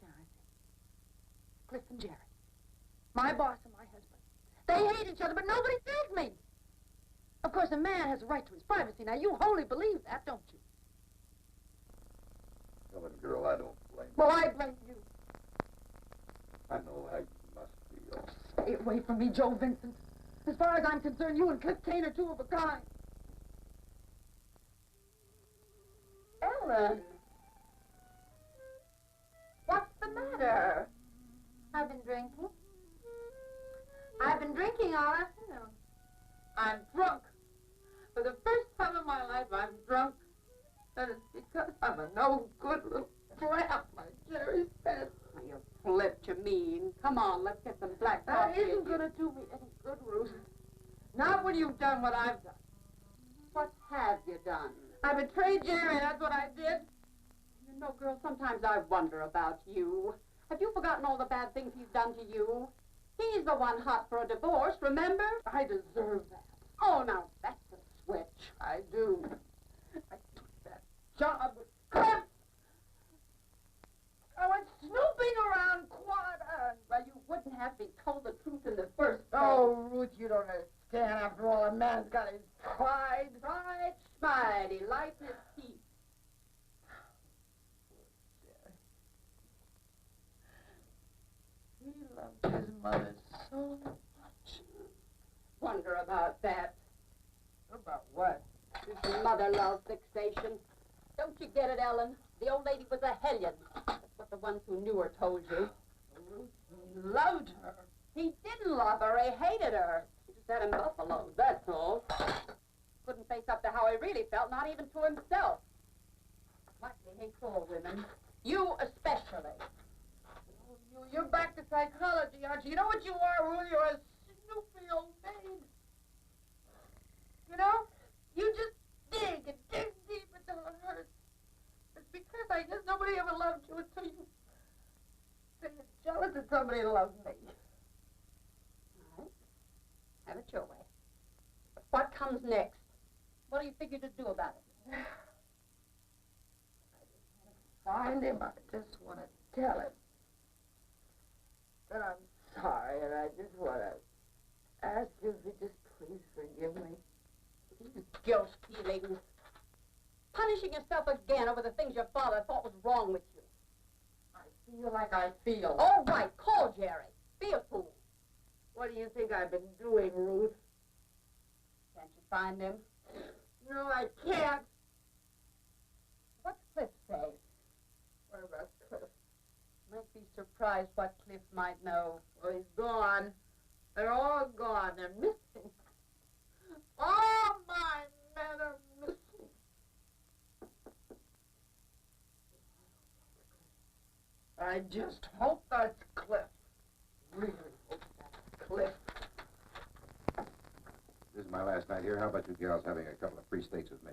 Yeah, I see. Cliff and Jerry. My boss and my husband. They hate each other, but nobody tells me. Of course, a man has a right to his privacy. Now, you wholly believe that, don't you? Ellen, girl, I don't blame you. Well, I blame you. I know how you must feel. Stay away from me, Joe Vincent. As far as I'm concerned, you and Cliff Kane are two of a kind. Ellen. What's the matter? I've been drinking. I've been drinking all afternoon. I'm drunk. For the first time in my life, I'm drunk. And it's because I'm a no-good little brat like Jerry said. Oh, you flipped, you mean. Come on, let's get some black coffee. That isn't going to do me any good, Ruth. Not when you've done what I've done. What have you done? I betrayed Jerry, that's what I did. You know, girl, sometimes I wonder about you. Have you forgotten all the bad things he's done to you? He's the one hot for a divorce, remember? I deserve that. Oh, now that's a switch. I do. I took that job with Cliff. I went snooping around Quad, but you wouldn't have me told the truth in the first place. Oh, Ruth, you don't understand. After all, a man's got his pride. Pride, schmide, he lights his teeth. He loved his mother so much. Wonder about that. About what? This mother love fixation. Don't you get it, Ellen? The old lady was a hellion. That's what the ones who knew her told you. He loved her. He didn't love her. He hated her. She just had him buffaloed, that's all. Couldn't face up to how he really felt, not even to himself. Like they hate all women. You especially. You're back to psychology, aren't you? You know what you are, Ruth? You're a snoopy old maid. You know? You just dig and dig deep until it hurts. It's because I guess nobody ever loved you until you're jealous that somebody loves me. All right. Have it your way. But what comes next? What do you figure to do about it? I just want to find him. I just want to tell him that I'm sorry, and I just want to ask you if you just please forgive me. These guilt feelings. Punishing yourself again over the things your father thought was wrong with you. I feel like I feel. All right, call Jerry. Be a fool. What do you think I've been doing, Ruth? Can't you find him? No, I can't. What's Cliff say? What about Cliff? Might be surprised what Cliff might know. Well, he's gone. They're all gone. They're missing. All my men are missing. I just hope that's Cliff. Really hope that's Cliff. This is my last night here. How about you gals having a couple of free steaks with me?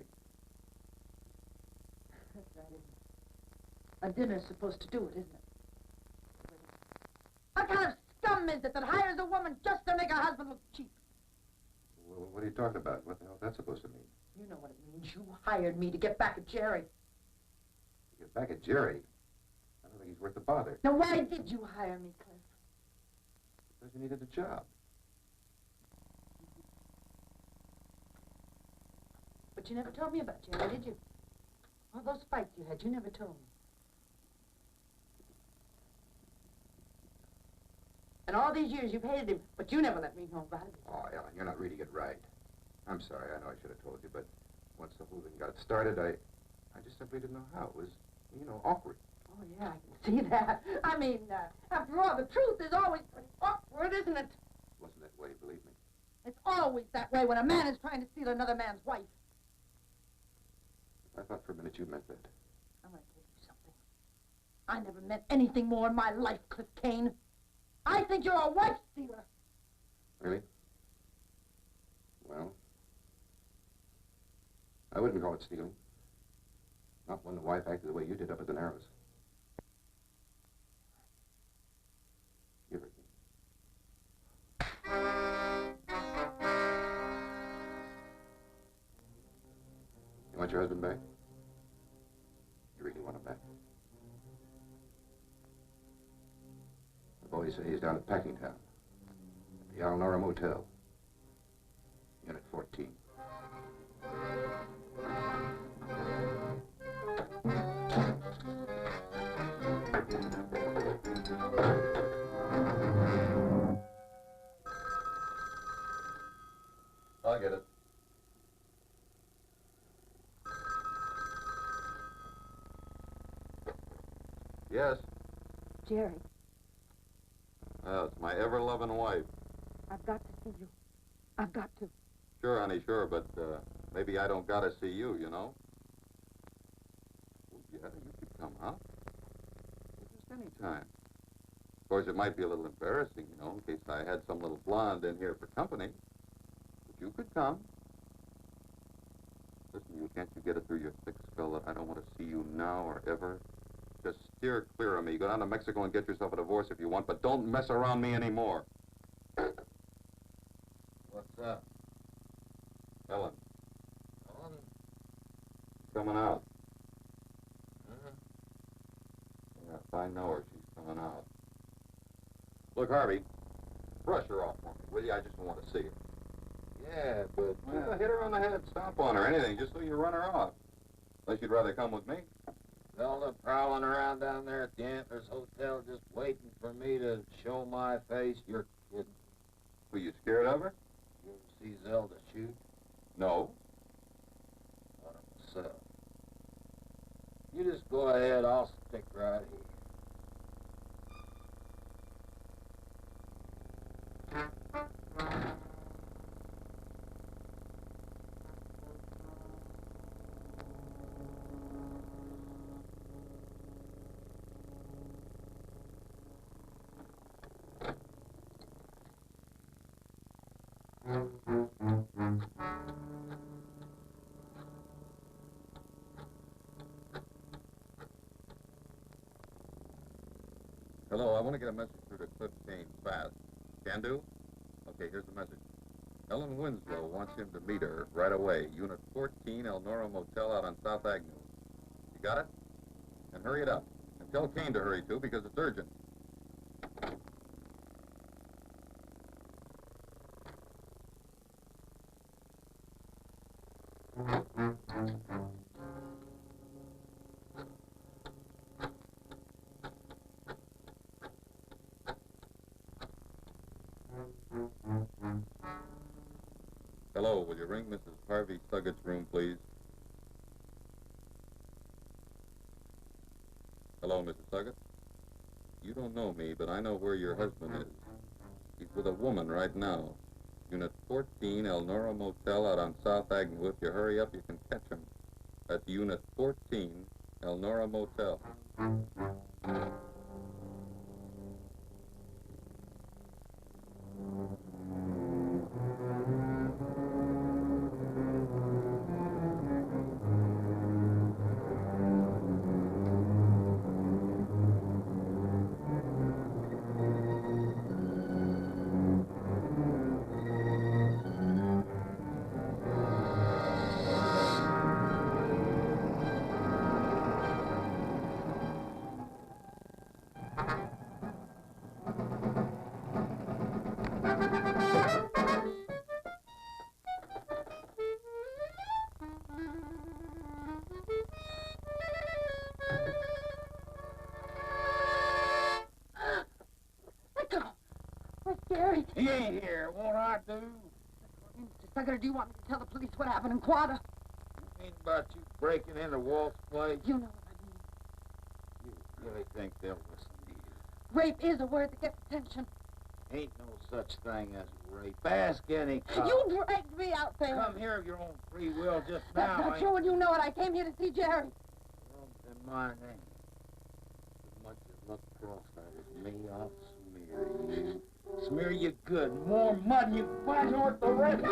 A dinner's supposed to do it, isn't it? What kind of scum is it that hires a woman just to make her husband look cheap? Well, what are you talking about? What the hell is that supposed to mean? You know what it means. You hired me to get back at Jerry. Get back at Jerry? I don't think he's worth the bother. Now, why did you hire me, Cliff? Because you needed a job. But you never told me about Jerry, did you? All those fights you had, you never told me. And all these years you've hated him, but you never let me know about it. Oh, Ellen, you're not reading it right. I'm sorry, I know I should have told you, but once the whole thing got started, I just simply didn't know how. It was, you know, awkward. Oh, yeah, I can see that. I mean, after all, the truth is always pretty awkward, isn't it? It wasn't that way, believe me. It's always that way when a man is trying to steal another man's wife. I thought for a minute you meant that. I'm going to tell you something. I never meant anything more in my life, Cliff Kane. I think you're a wife stealer. Really? Well, I wouldn't call it stealing. Not when the wife acted the way you did up at the Narrows. Give it me. You want your husband back? You really want him back? The boys say he's down at Packingtown, at the Alnora Motel, Unit 14. Yes? Jerry, It's my ever-loving wife. I've got to see you. I've got to. Sure, honey, sure, but maybe I don't gotta see you, you know? Well, yeah, you could come, huh? Well, just any time. Of course, it might be a little embarrassing, you know, in case I had some little blonde in here for company. But you could come. Listen, can't you get it through your thick skull that I don't want to see you now or ever? Just steer clear of me. Go down to Mexico and get yourself a divorce if you want, but don't mess around me anymore. What's up? Ellen. Ellen? Coming out. Uh-huh. Yeah, if I know her, she's coming out. Look, Harvey, brush her off for me, will you? I just don't want to see her. Yeah, but... Well, hit her on the head, stomp on her, anything, just so you run her off. Unless you'd rather come with me. Zelda prowling around down there at the Antlers Hotel just waiting for me to show my face. You're kidding. Were you scared of her? You ever see Zelda shoot? No. Not myself. You just go ahead, I'll stick right here. Hello, I want to get a message through to Cliff Kane fast. Can do? Okay, here's the message. Ellen Winslow wants him to meet her right away. Unit 14, Elnora Motel out on South Avenue. You got it? And hurry it up. And tell Kane to hurry too, because it's urgent. Hello, will you ring Mrs. Harvey Suggett's room, please? Hello, Mrs. Suggett? You don't know me, but I know where your husband is. He's with a woman right now. Unit 14, Elnora Motel out on South Avenue. If you hurry up, you can catch him. That's Unit 14, Elnora Motel. Jerry. He ain't here. Won't I do? Mr. Suggett, do you want me to tell the police what happened in Quada? You mean about you breaking into Walt's place? You know what I mean. You really think they'll listen to you? Rape is a word that gets attention. Ain't no such thing as rape. Ask any cop. You dragged me out there. Come here of your own free will just now. That's not true, and you know it. I came here to see Jerry. Well, in my name. As much as look cross-eyed at me, I'll smear you. Smear you good. More mud than you can find north the red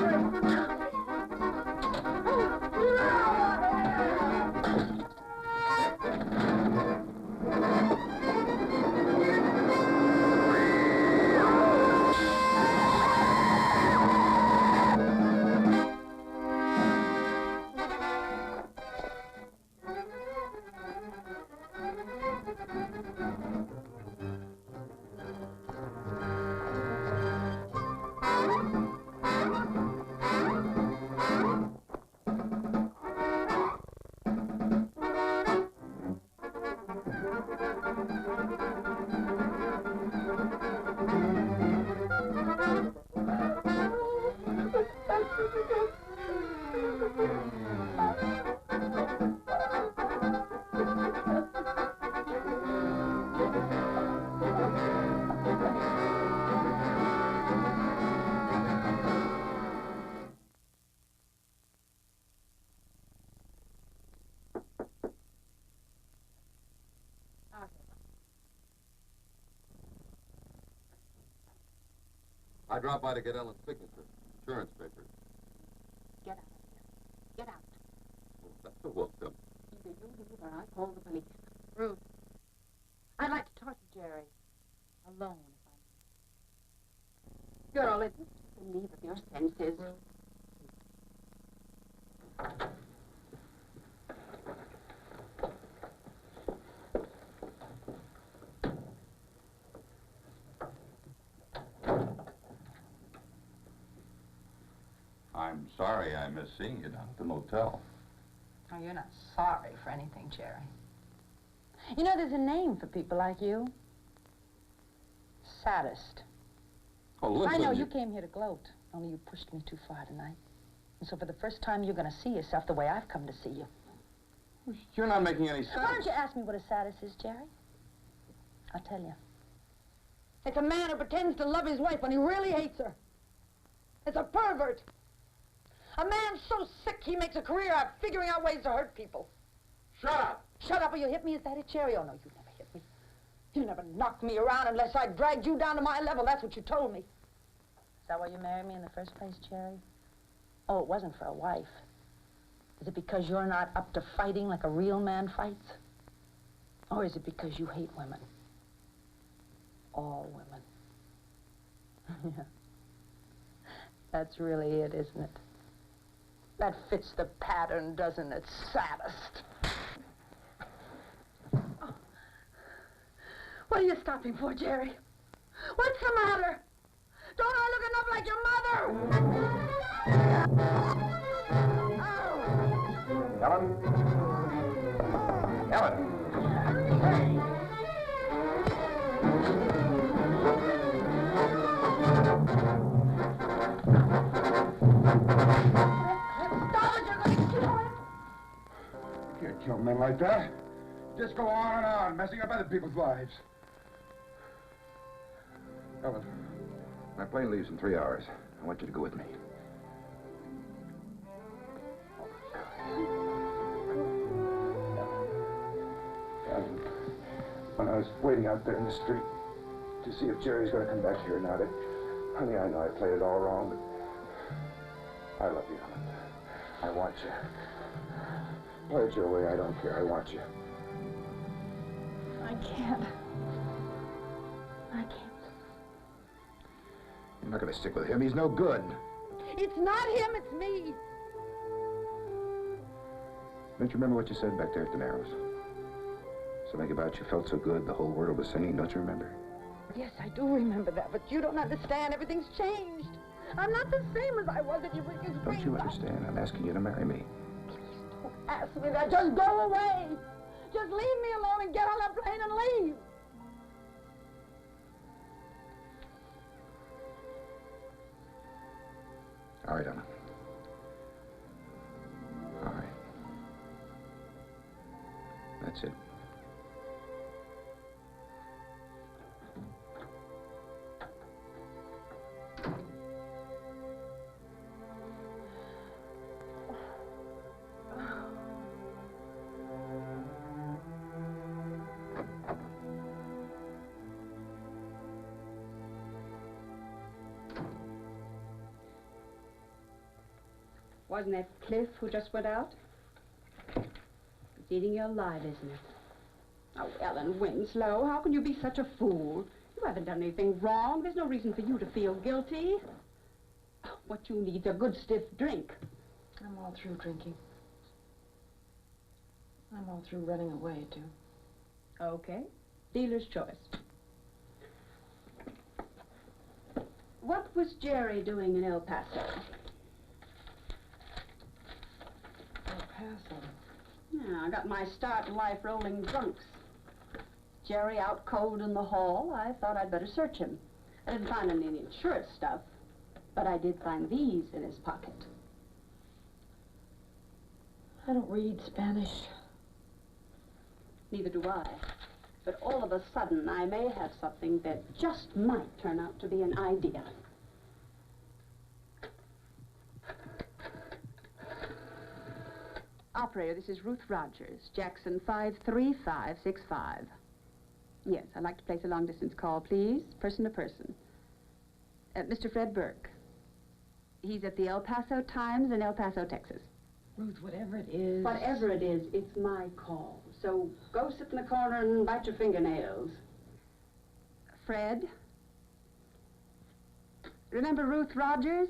I dropped by to get Ellen's signature. Insurance papers. Get out of here. Get out. Oh, that's a welcome. Either you leave or I call the police. Ruth, I'd like to talk to Jerry. Alone, if I may. You're all in need of your senses. Ruth. I'm sorry I missed seeing you down at the motel. Oh, you're not sorry for anything, Jerry. You know, there's a name for people like you. Sadist. Oh, listen. I know you came here to gloat, only you pushed me too far tonight. And so for the first time, you're going to see yourself the way I've come to see you. You're not making any sense. Why don't you ask me what a sadist is, Jerry? I'll tell you. It's a man who pretends to love his wife when he really hates her. It's a pervert. A man so sick he makes a career out of figuring out ways to hurt people. Shut up! Shut up or you hit me? Is that it, Jerry? Oh, no, you never hit me. You never knocked me around unless I dragged you down to my level. That's what you told me. Is that why you married me in the first place, Jerry? Oh, it wasn't for a wife. Is it because you're not up to fighting like a real man fights? Or is it because you hate women? All women. Yeah. That's really it, isn't it? That fits the pattern, doesn't it, sadist? Oh. What are you stopping for, Jerry? What's the matter? Don't I look enough like your mother? Oh. Ellen? Ellen! You can't kill men like that. Just go on and on, messing up other people's lives. Ellen, my plane leaves in 3 hours. I want you to go with me. When I was waiting out there in the street to see if Jerry's going to come back here or not, honey, I know I played it all wrong, but I love you, Ellen. I want you. Play it your way, I don't care. I want you. I can't. I can't. You're not going to stick with him. He's no good. It's not him, it's me. Don't you remember what you said back there at the Narrows? Something about you felt so good, the whole world was singing. Don't you remember? Yes, I do remember that, but you don't understand. Everything's changed. I'm not the same as I was at your biggest Don't you understand? I'm asking you to marry me. Don't ask me that. Just go away. Just leave me alone and get on that plane and leave. All right, Ellen. All right. That's it. Wasn't that Cliff who just went out? It's eating you alive, isn't it? Oh, Ellen Winslow, how can you be such a fool? You haven't done anything wrong. There's no reason for you to feel guilty. What you need's a good stiff drink. I'm all through drinking. I'm all through running away, too. Okay. Dealer's choice. What was Jerry doing in El Paso? Yeah, I got my start in life rolling drunks. Jerry out cold in the hall. I thought I'd better search him. I didn't find any insurance stuff, but I did find these in his pocket. I don't read Spanish. Neither do I. But all of a sudden, I may have something that just might turn out to be an idea. Operator, this is Ruth Rogers, Jackson 53565. Yes, I'd like to place a long-distance call, please, person to person. Mr. Fred Burke. He's at the El Paso Times in El Paso, Texas. Ruth, whatever it is... Whatever it is, it's my call. So go sit in the corner and bite your fingernails. Fred? Remember Ruth Rogers?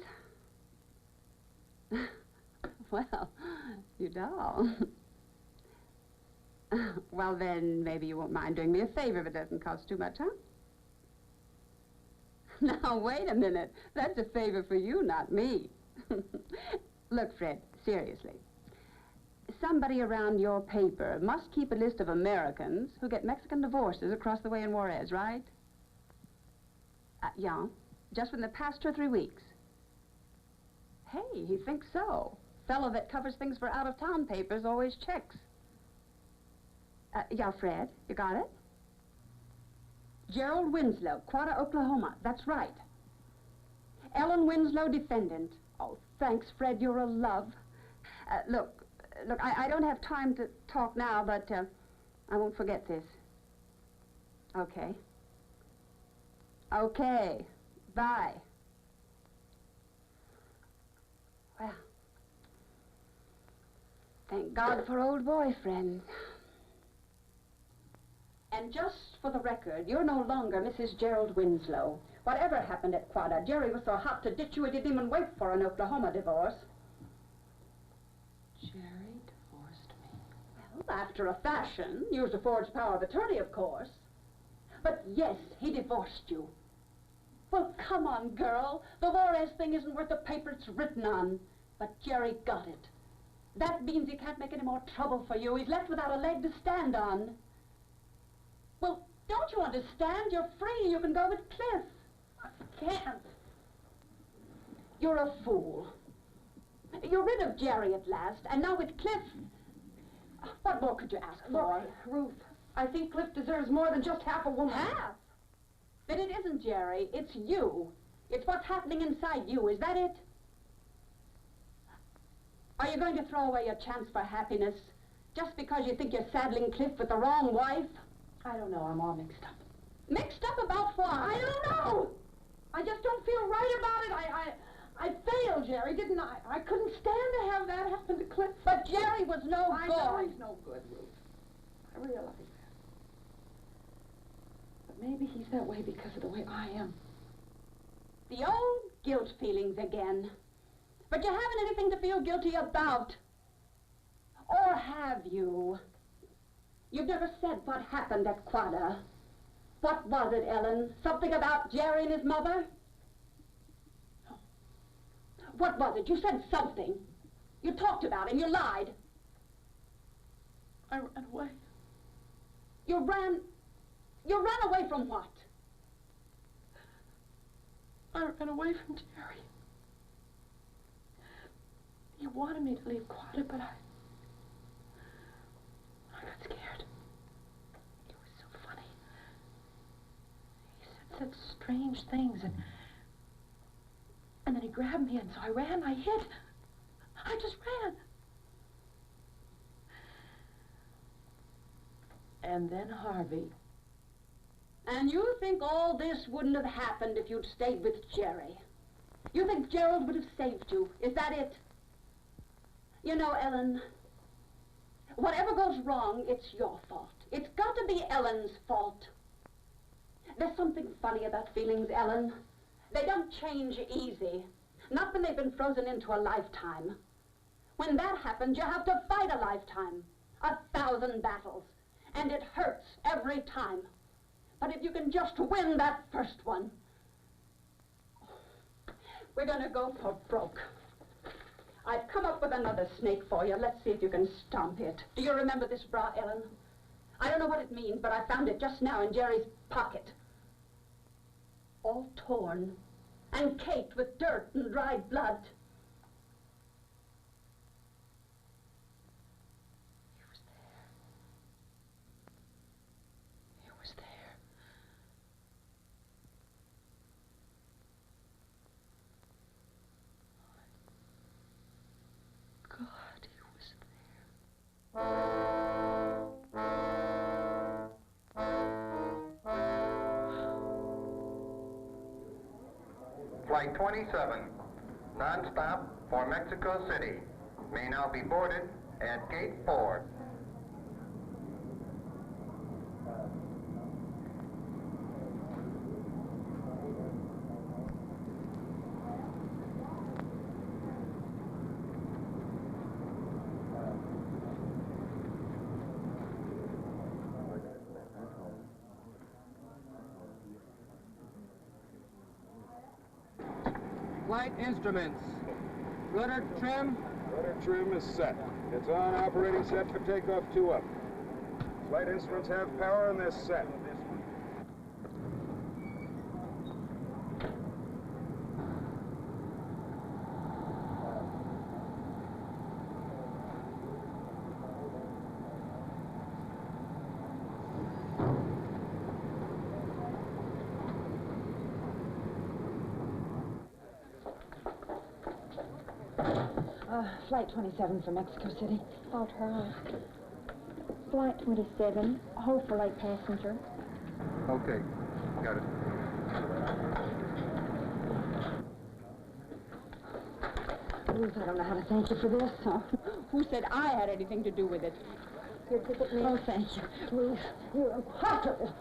Well, you don't. Well, then, maybe you won't mind doing me a favor if it doesn't cost too much, huh? Now, wait a minute. That's a favor for you, not me. Look, Fred, seriously. Somebody around your paper must keep a list of Americans who get Mexican divorces across the way in Juarez, right? Yeah, just within the past 2 or 3 weeks. Hey, he thinks so. Fellow that covers things for out-of-town papers always checks. Yeah, Fred, you got it? Gerald Winslow, Quata, Oklahoma. That's right. Ellen Winslow, defendant. Oh, thanks, Fred. You're a love. Look, I don't have time to talk now, but I won't forget this. Okay. Okay. Bye. Well, thank God for old boyfriends. And just for the record, you're no longer Mrs. Gerald Winslow. Whatever happened at Quada, Jerry was so hot to ditch you he didn't even wait for an Oklahoma divorce. Jerry divorced me. Well, after a fashion. Used a forged power of attorney, of course. But yes, he divorced you. Well, come on, girl. The Juarez thing isn't worth the paper it's written on. But Jerry got it. That means he can't make any more trouble for you. He's left without a leg to stand on. Well, don't you understand? You're free. You can go with Cliff. I can't. You're a fool. You're rid of Jerry at last, and now with Cliff... What more could you ask for? Look, Ruth, I think Cliff deserves more than just half a woman. Half? Then it isn't Jerry. It's you. It's what's happening inside you. Is that it? Are you going to throw away your chance for happiness just because you think you're saddling Cliff with the wrong wife? I don't know. I'm all mixed up. Mixed up about what? I don't know. I just don't feel right about it. I failed, Jerry, didn't I? I couldn't stand to have that happen to Cliff. But Jerry was no good. I know he's no good, Ruth. I realize that. But maybe he's that way because of the way I am. The old guilt feelings again. But you haven't anything to feel guilty about. Or have you? You've never said what happened at Quada. What was it, Ellen? Something about Jerry and his mother? No. What was it? You said something. You talked about him. You lied. I ran away. You ran away from what? I ran away from Jerry. He wanted me to leave Quada, but I got scared. He was so funny. He said such strange things, and then he grabbed me, and so I ran, I hid. I just ran. And then Harvey. And you think all this wouldn't have happened if you'd stayed with Jerry? You think Gerald would have saved you? Is that it? You know, Ellen, whatever goes wrong, it's your fault. It's got to be Ellen's fault. There's something funny about feelings, Ellen. They don't change easy. Not when they've been frozen into a lifetime. When that happens, you have to fight a lifetime. 1,000 battles. And it hurts every time. But if you can just win that first one, we're gonna go for broke. I've come up with another snake for you. Let's see if you can stomp it. Do you remember this bra, Ellen? I don't know what it means, but I found it just now in Jerry's pocket. All torn and caked with dirt and dried blood. He was there. God, he was there. Flight 27, non-stop for Mexico City, may now be boarded at Gate 4. Flight instruments. Rudder trim. Rudder trim is set. It's on, operating set for takeoff 2 up. Flight instruments have power and they're set. Flight 27 for Mexico City. I'll try. Flight 27, hold for late passenger. Okay, got it. Ruth, I don't know how to thank you for this. Oh, who said I had anything to do with it? Your ticket, ma'am. Oh, thank you. Ruth, you're impossible.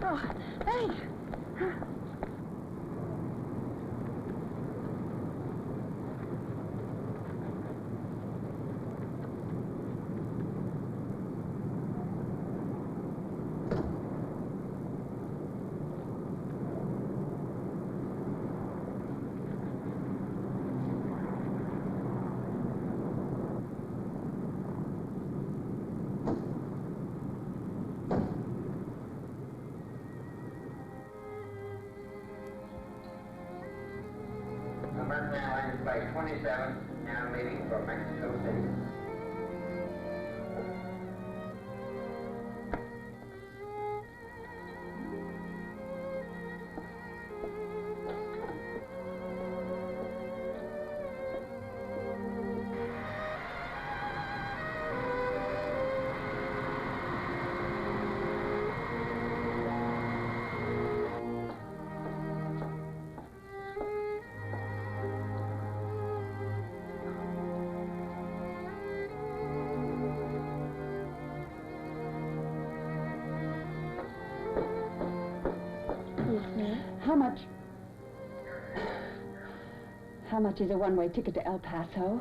Oh, thanks. American Airlines Flight 27, now leaving for Mexico City. How much is a one-way ticket to El Paso?